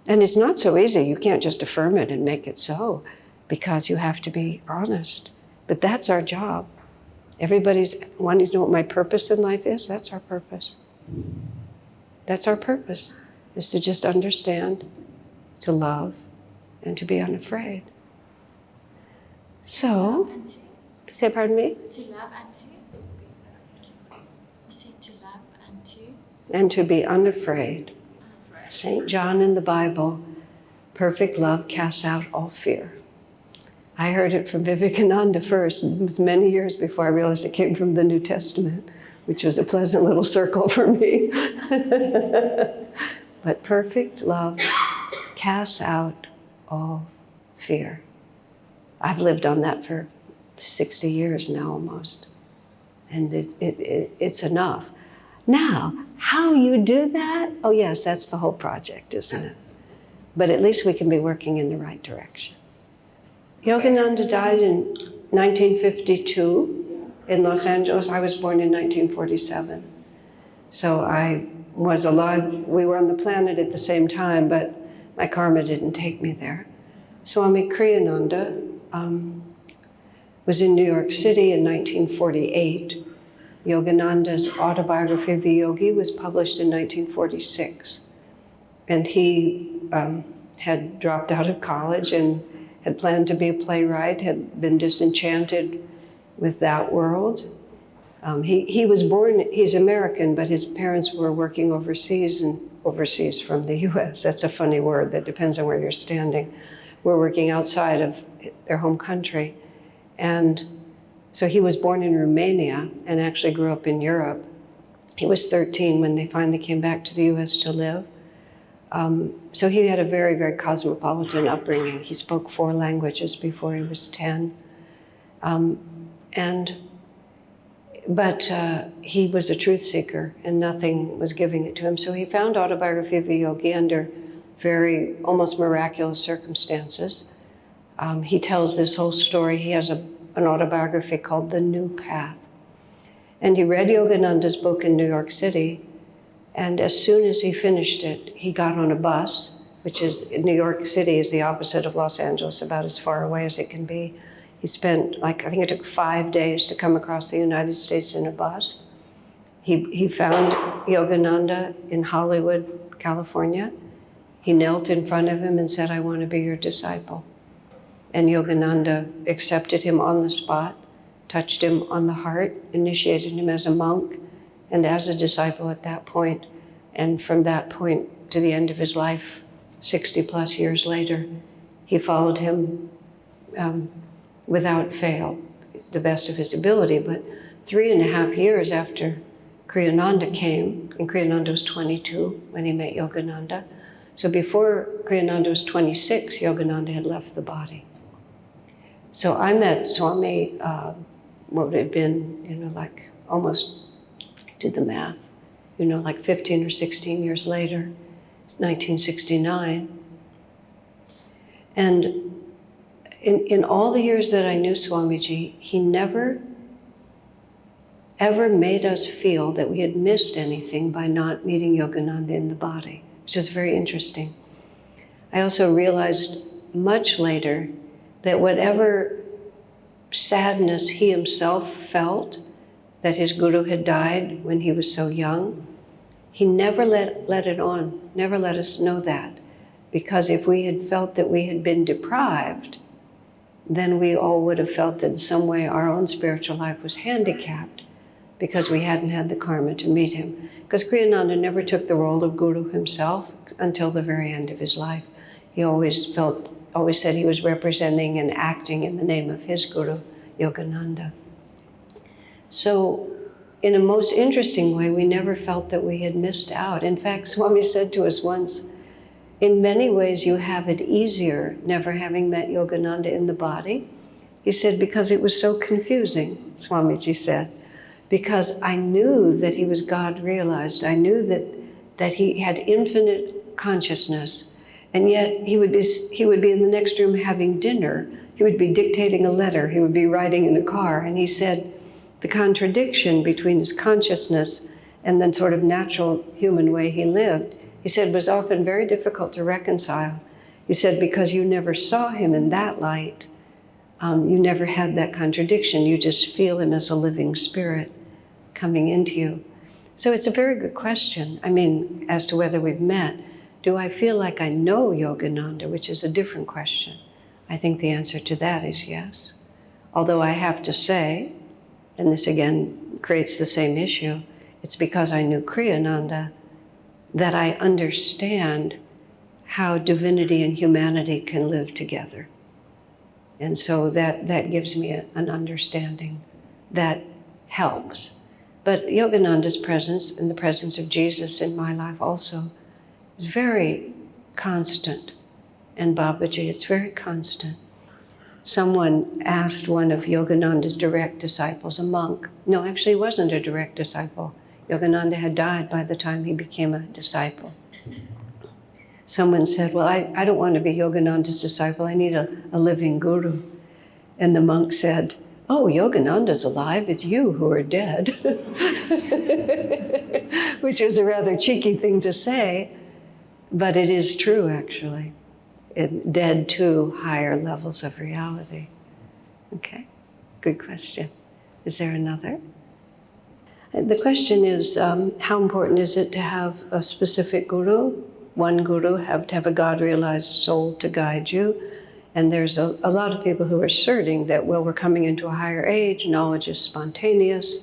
And it's not so easy. You can't just affirm it and make it so, because you have to be honest. But that's our job. Everybody's wanting to know what my purpose in life is. That's our purpose. That's our purpose, is to just understand, to love, and to be unafraid. So, And say pardon me? to love and to. You said to love and to. And to be unafraid. Unafraid. St. John in the Bible, perfect love casts out all fear. I heard it from Vivekananda first. It was many years before I realized it came from the New Testament, which was a pleasant little circle for me. But perfect love casts out all fear. I've lived on that for 60 years now almost. And it's enough. Now, how you do that? Oh yes, that's the whole project, isn't it? But at least we can be working in the right direction. Yogananda died in 1952 in Los Angeles. I was born in 1947. So I was alive. We were on the planet at the same time, but my karma didn't take me there. Swami Kriyananda was in New York City in 1948. Yogananda's autobiography of a yogi was published in 1946. And he had dropped out of college and had planned to be a playwright, had been disenchanted with that world. He was born, he's American, but his parents were working overseas, and overseas from the US. That's a funny word, that depends on where you're standing. We're working outside of their home country. And so he was born in Romania and actually grew up in Europe. He was 13 when they finally came back to the US to live. So he had a very, very cosmopolitan upbringing. He spoke 4 languages before he was 10. But he was a truth seeker and nothing was giving it to him. So he found Autobiography of a Yogi under very almost miraculous circumstances. He tells this whole story. He has an autobiography called The New Path. And he read Yogananda's book in New York City. And as soon as he finished it, he got on a bus, which is, New York City is the opposite of Los Angeles, about as far away as it can be. He spent, I think it took 5 days to come across the United States in a bus. He found Yogananda in Hollywood, California. He knelt in front of him and said, "I want to be your disciple." And Yogananda accepted him on the spot, touched him on the heart, initiated him as a monk and as a disciple at that point. And from that point to the end of his life, 60 plus years later, he followed him without fail, the best of his ability. But 3.5 years after Kriyananda came, and Kriyananda was 22 when he met Yogananda. So before Kriyananda was 26, Yogananda had left the body. So I met Swami, what would it have been, like almost, did the math, like 15 or 16 years later. It's 1969. And in all the years that I knew Swamiji, he never, ever made us feel that we had missed anything by not meeting Yogananda in the body, which is very interesting. I also realized much later that whatever sadness he himself felt that his guru had died when he was so young, he never let it on, never let us know that. Because if we had felt that we had been deprived, then we all would have felt that in some way our own spiritual life was handicapped because we hadn't had the karma to meet him. Because Kriyananda never took the role of guru himself until the very end of his life. He always said he was representing and acting in the name of his guru, Yogananda. So in a most interesting way, we never felt that we had missed out. In fact, Swami said to us once, in many ways you have it easier never having met Yogananda in the body. He said, because it was so confusing, Swamiji said, because I knew that he was God realized. I knew that he had infinite consciousness. And yet he would be in the next room having dinner. He would be dictating a letter. He would be riding in a car. And he said the contradiction between his consciousness and the sort of natural human way he lived, he said, was often very difficult to reconcile. He said, because you never saw him in that light, you never had that contradiction. You just feel him as a living spirit coming into you. So it's a very good question. I mean, as to whether we've met, do I feel like I know Yogananda, which is a different question. I think the answer to that is yes. Although I have to say, and this again creates the same issue, it's because I knew Kriyananda that I understand how divinity and humanity can live together. And so that gives me an understanding that helps. But Yogananda's presence and the presence of Jesus in my life also is very constant. And Babaji, it's very constant. Someone asked one of Yogananda's direct disciples, a monk. No, actually he wasn't a direct disciple. Yogananda had died by the time he became a disciple. Someone said, well, I don't want to be Yogananda's disciple. I need a living guru. And the monk said, oh, Yogananda's alive. It's you who are dead. Which was a rather cheeky thing to say, but it is true, actually. Dead to higher levels of reality. Okay, good question. Is there another? The question is, how important is it to have a specific guru? One guru, to have a God-realized soul to guide you. And there's a lot of people who are asserting that, well, we're coming into a higher age, knowledge is spontaneous,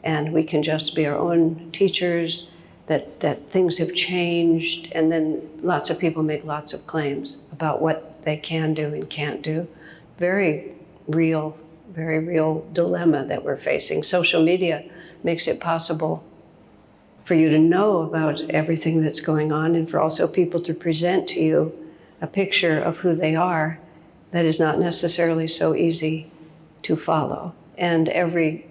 and we can just be our own teachers, that things have changed, and then lots of people make lots of claims about what they can do and can't do. Very real dilemma that we're facing. Social media makes it possible for you to know about everything that's going on, and for also people to present to you a picture of who they are that is not necessarily so easy to follow. And everybody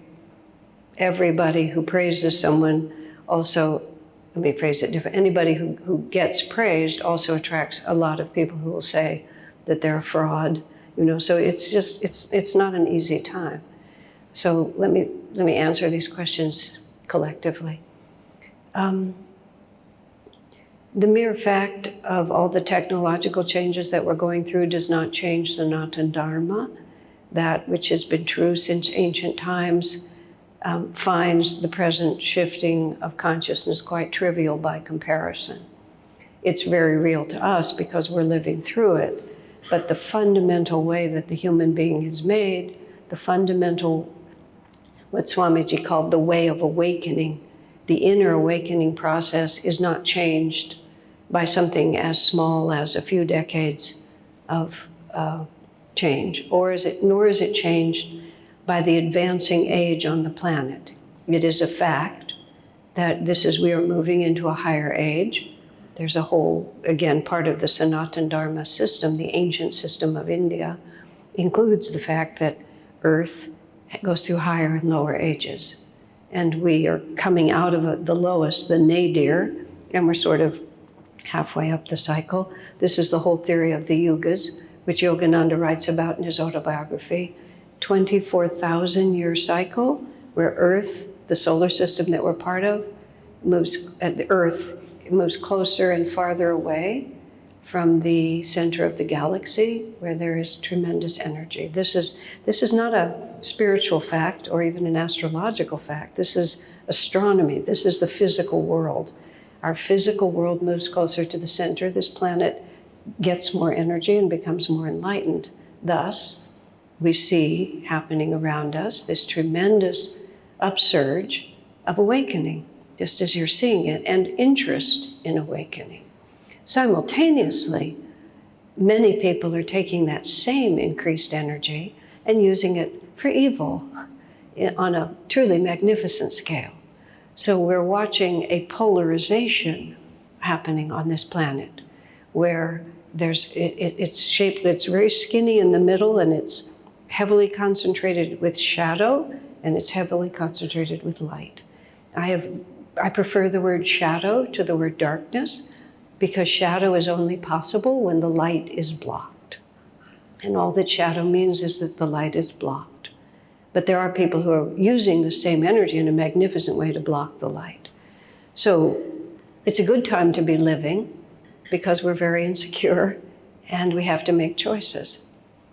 who praises someone also, let me phrase it different, anybody who gets praised also attracts a lot of people who will say that they're a fraud, so it's not an easy time. So let me answer these questions collectively. The mere fact of all the technological changes that we're going through does not change Sanatana Dharma. That which has been true since ancient times finds the present shifting of consciousness quite trivial by comparison. It's very real to us because we're living through it, but the fundamental way that the human being is made, the fundamental, what Swamiji called the way of awakening, the inner awakening process is not changed by something as small as a few decades of change, nor is it changed by the advancing age on the planet. It is a fact that we are moving into a higher age. There's a whole, again, part of the Sanatana Dharma system, the ancient system of India, includes the fact that Earth goes through higher and lower ages. And we are coming out of the lowest, the nadir, and we're sort of halfway up the cycle. This is the whole theory of the yugas, which Yogananda writes about in his autobiography. 24,000-year cycle where Earth, the solar system that we're part of, moves closer and farther away from the center of the galaxy where there is tremendous energy. This is not a spiritual fact or even an astrological fact. This is astronomy. This is the physical world. Our physical world moves closer to the center. This planet gets more energy and becomes more enlightened. Thus, we see happening around us this tremendous upsurge of awakening, just as you're seeing it, and interest in awakening. Simultaneously, many people are taking that same increased energy and using it for evil on a truly magnificent scale. So we're watching a polarization happening on this planet where it's shaped, it's very skinny in the middle, and it's heavily concentrated with shadow, and it's heavily concentrated with light. I prefer the word shadow to the word darkness. because shadow is only possible when the light is blocked. And all that shadow means is that the light is blocked. But there are people who are using the same energy in a magnificent way to block the light. So it's a good time to be living because we're very insecure and we have to make choices.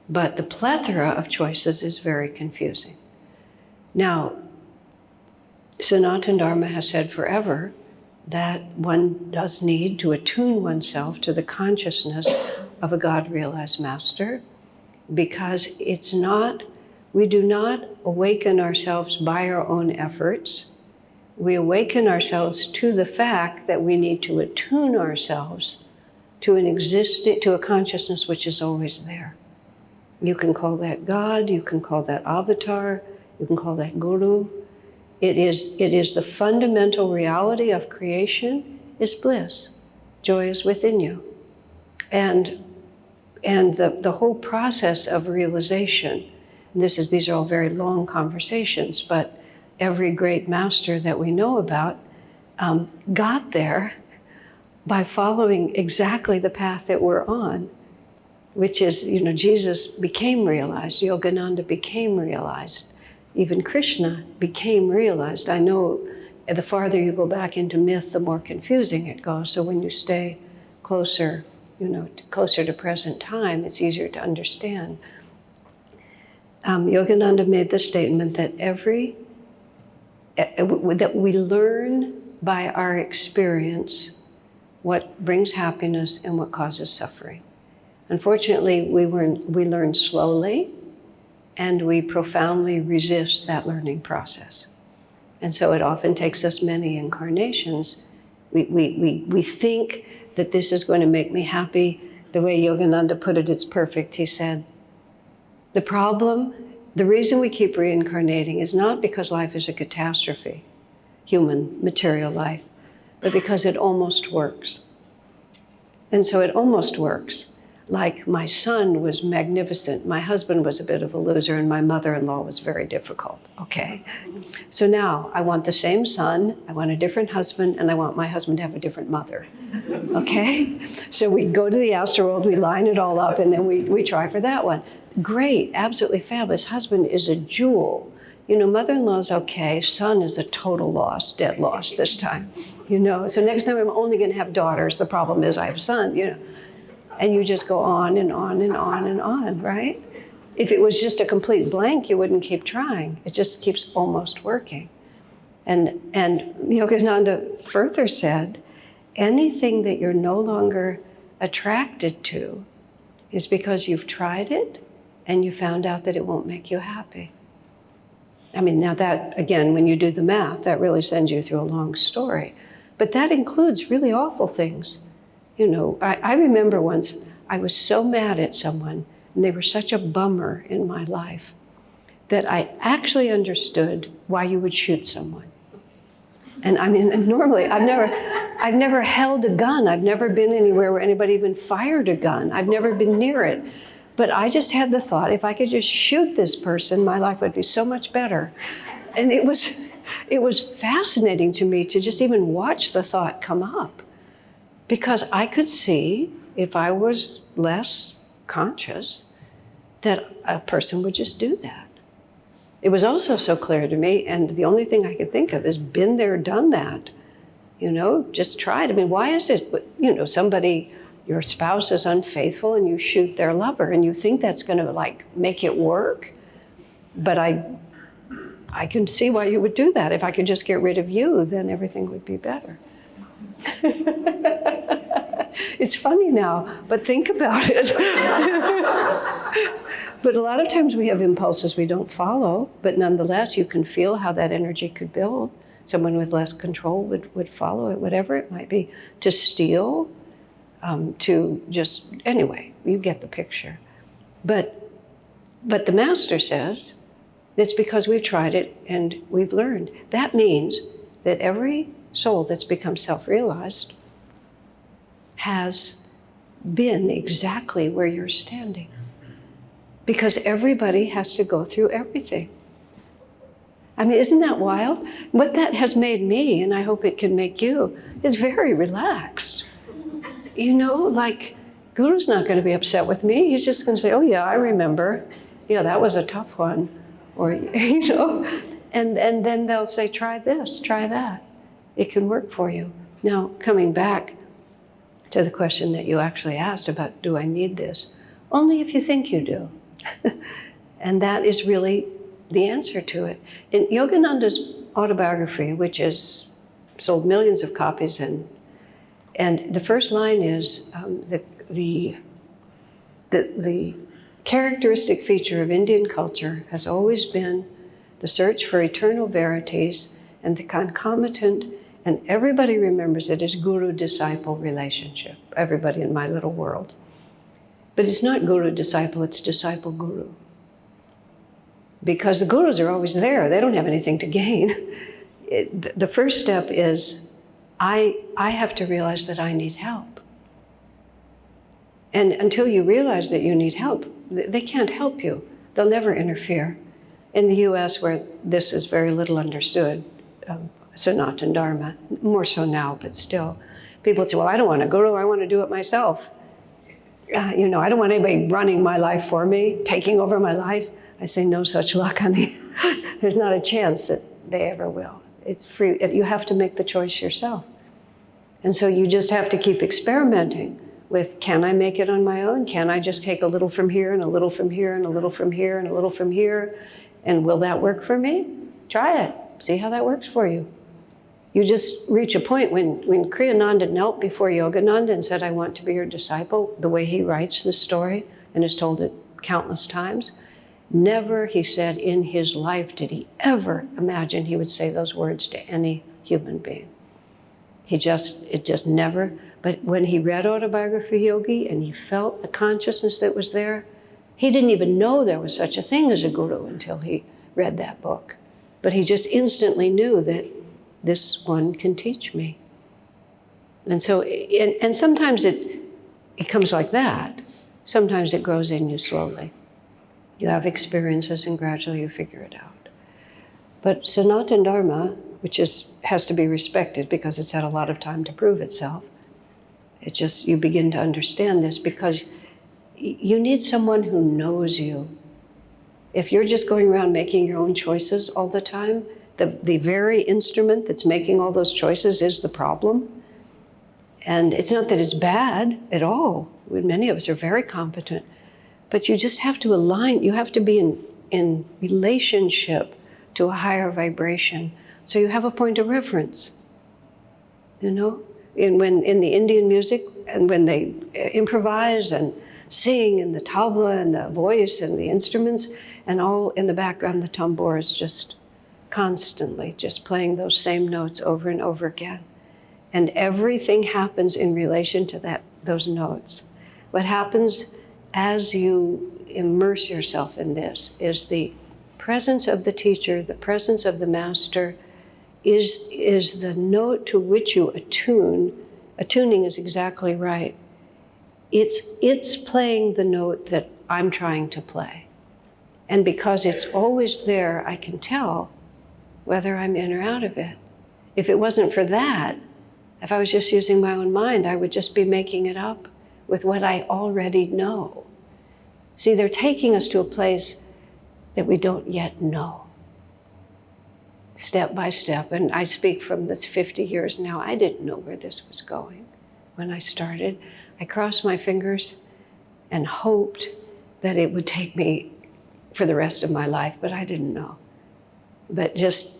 But the plethora of choices is very confusing. Now, Sanatana Dharma has said forever that one does need to attune oneself to the consciousness of a God-realized master, because it's not, we do not awaken ourselves by our own efforts. We awaken ourselves to the fact that we need to attune ourselves to a consciousness which is always there. You can call that God, you can call that avatar, you can call that guru. It is the fundamental reality of creation is bliss. Joy is within you. And the whole process of realization, and these are all very long conversations, but every great master that we know about got there by following exactly the path that we're on, which is, Jesus became realized, Yogananda became realized, even Krishna became realized. I know the farther you go back into myth, the more confusing it goes. So when you stay closer, closer to present time, it's easier to understand. Yogananda made the statement that that we learn by our experience what brings happiness and what causes suffering. Unfortunately, we learn slowly, and we profoundly resist that learning process. And so it often takes us many incarnations. We think that this is going to make me happy. The way Yogananda put it, it's perfect. He said, the reason we keep reincarnating is not because life is a catastrophe, human, material life, but because it almost works. And so it almost works. Like my son was magnificent, my husband was a bit of a loser, and my mother-in-law was very difficult, okay? So now I want the same son, I want a different husband, and I want my husband to have a different mother, okay? So we go to the astral world, we line it all up, and then we try for that one. Great, absolutely fabulous. Husband is a jewel. Mother-in-law's okay, son is a total loss, dead loss this time, So next time I'm only gonna have daughters, the problem is I have son, And you just go on and on and on and on, right? If it was just a complete blank, you wouldn't keep trying. It just keeps almost working. And Yogananda further said, anything that you're no longer attracted to is because you've tried it and you found out that it won't make you happy. I mean, now that, again, when you do the math, that really sends you through a long story. But that includes really awful things. I remember once I was so mad at someone, and they were such a bummer in my life, that I actually understood why you would shoot someone. And I mean, normally, I've never held a gun. I've never been anywhere where anybody even fired a gun. I've never been near it. But I just had the thought, if I could just shoot this person, my life would be so much better. And it was fascinating to me to just even watch the thought come up. Because I could see, if I was less conscious, that a person would just do that. It was also so clear to me, and the only thing I could think of is been there, done that. Just tried. I mean, why is it, somebody, your spouse is unfaithful and you shoot their lover and you think that's gonna make it work? But I can see why you would do that. If I could just get rid of you, then everything would be better. It's funny now, but think about it. But a lot of times we have impulses we don't follow, but nonetheless, you can feel how that energy could build. Someone with less control would follow it, whatever it might be, to steal, anyway, you get the picture. But the master says it's because we've tried it and we've learned. That means that every soul that's become self-realized has been exactly where you're standing. Because everybody has to go through everything. I mean, isn't that wild? What that has made me, and I hope it can make you, is very relaxed. you know, like, Guru's not going to be upset with me. He's just going to say, oh yeah, I remember. Yeah, that was a tough one. Or, you know, and then they'll say, try this, try that. It can work for you. Now, coming back to the question that you actually asked about, do I need this? Only if you think you do. And that is really the answer to it. In Yogananda's autobiography, which is sold millions of copies, and the first line is, the characteristic feature of Indian culture has always been the search for eternal verities and the concomitant, and everybody remembers it as guru-disciple relationship, everybody in my little world. But it's not guru-disciple, it's disciple-guru. Because the gurus are always there, they don't have anything to gain. The first step is, I have to realize that I need help. And until you realize that you need help, they can't help you. They'll never interfere. In the US, where this is very little understood, Sanatana Dharma, more so now, but still, people say, well, I don't want a guru, I want to do it myself. You know, I don't want anybody running my life for me, taking over my life. I say, no such luck, honey. There's not a chance that they ever will. It's free. You have to make the choice yourself. And so you just have to keep experimenting with, can I make it on my own? Can I just take a little from here and a little from here and a little from here and a little from here? And will that work for me? Try it. See how that works for you. You just reach a point when Kriyananda knelt before Yogananda and said, I want to be your disciple, the way he writes this story and has told it countless times. Never, he said, in his life did he ever imagine he would say those words to any human being. It just never. But when he read Autobiography Yogi and he felt the consciousness that was there, he didn't even know there was such a thing as a guru until he read that book. But he just instantly knew that this one can teach me. And so, and sometimes it comes like that. Sometimes it grows in you slowly. You have experiences and gradually you figure it out. But Sanatana Dharma, which has to be respected because it's had a lot of time to prove itself, you begin to understand this because you need someone who knows you. If you're just going around making your own choices all the time, the very instrument that's making all those choices is the problem. And it's not that it's bad at all. Many of us are very competent. But you just have to align, you have to be in relationship to a higher vibration. So you have a point of reference, you know? In the Indian music, and when they improvise and sing, and the tabla and the voice and the instruments, and all in the background, the tambour is just constantly just playing those same notes over and over again. And everything happens in relation to those notes. What happens as you immerse yourself in this is the presence of the teacher, the presence of the master, is the note to which you attune. Attuning is exactly right. It's playing the note that I'm trying to play. And because it's always there, I can tell whether I'm in or out of it. If it wasn't for that, if I was just using my own mind, I would just be making it up with what I already know. See, they're taking us to a place that we don't yet know. Step by step, and I speak from this 50 years now, I didn't know where this was going when I started. I crossed my fingers and hoped that it would take me for the rest of my life, but I didn't know. But just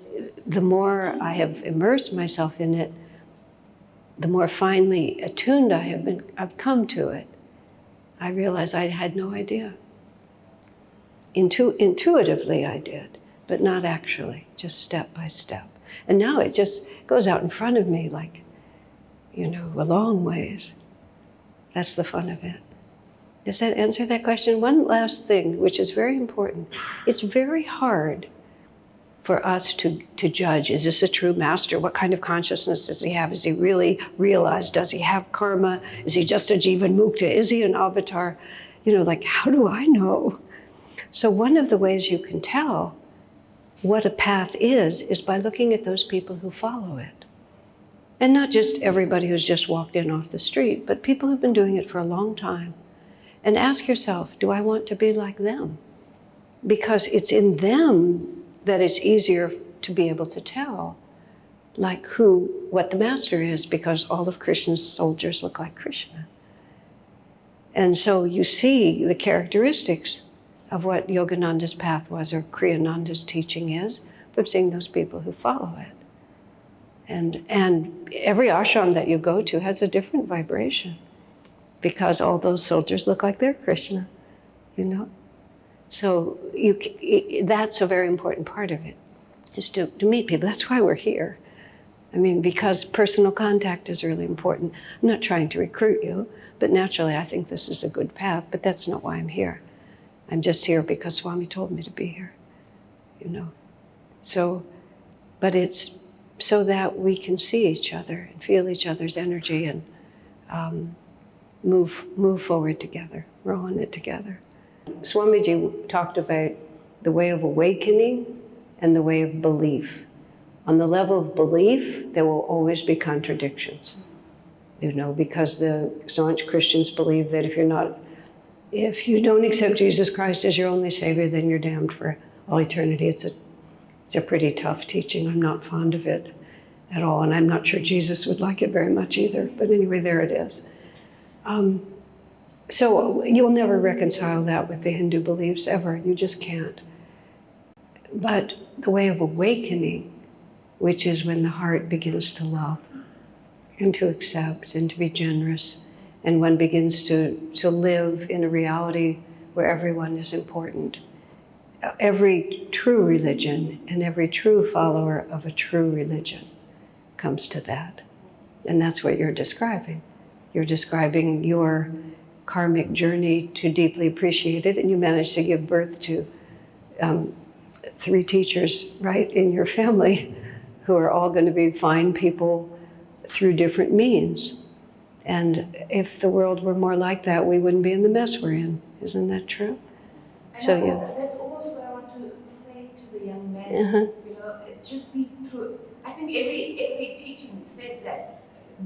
the more I have immersed myself in it, the more finely attuned I've come to it. I realized I had no idea. Intuitively I did, but not actually, just step by step. And now it just goes out in front of me like, a long ways. That's the fun of it. Does that answer that question? One last thing, which is very important. It's very hard for us to judge, is this a true master? What kind of consciousness does he have? Is he really realized? Does he have karma? Is he just a Jivan Mukta? Is he an avatar? How do I know? So one of the ways you can tell what a path is by looking at those people who follow it. And not just everybody who's just walked in off the street, but people who've been doing it for a long time. And ask yourself, do I want to be like them? Because it's in them that it's easier to be able to tell, like what the master is, because all of Krishna's soldiers look like Krishna. And so you see the characteristics of what Yogananda's path was, or Kriyananda's teaching is, from seeing those people who follow it. And every ashram that you go to has a different vibration, because all those soldiers look like they're Krishna, you know? So that's a very important part of it, is to meet people. That's why we're here. I mean, because personal contact is really important. I'm not trying to recruit you, but naturally I think this is a good path, but that's not why I'm here. I'm just here because Swami told me to be here, you know? So, but it's so that we can see each other and feel each other's energy and move forward together, row on it together. Swamiji talked about the way of awakening and the way of belief. On the level of belief, there will always be contradictions, you know, because the staunch Christians believe that if you don't accept Jesus Christ as your only Savior, then you're damned for all eternity. It's a pretty tough teaching. I'm not fond of it at all, and I'm not sure Jesus would like it very much either. But anyway, there it is. So you'll never reconcile that with the Hindu beliefs ever. You just can't. But the way of awakening, which is when the heart begins to love and to accept and to be generous, and one begins to live in a reality where everyone is important. Every true religion and every true follower of a true religion comes to that. And that's what you're describing. You're describing your karmic journey to deeply appreciate it, and you managed to give birth to 3 teachers, right, in your family, who are all going to be fine people through different means. And if the world were more like that, we wouldn't be in the mess we're in. Isn't that true? So yeah. That's almost what I want to say to the young man. You know, it just be through. I think every teaching says that,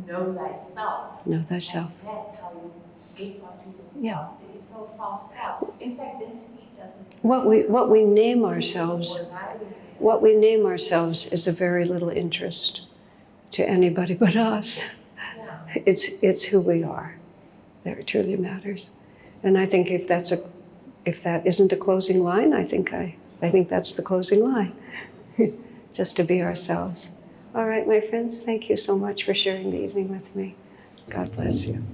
know thyself. Know thyself. And that's how you get onto the Yeah. path. There is no fast path. In fact, then speed doesn't. What we name ourselves, is of very little interest to anybody but us. Yeah. It's who we are that truly matters. And I think if that isn't a closing line, I think that's the closing line. Just to be ourselves. All right, my friends, thank you so much for sharing the evening with me. God bless you.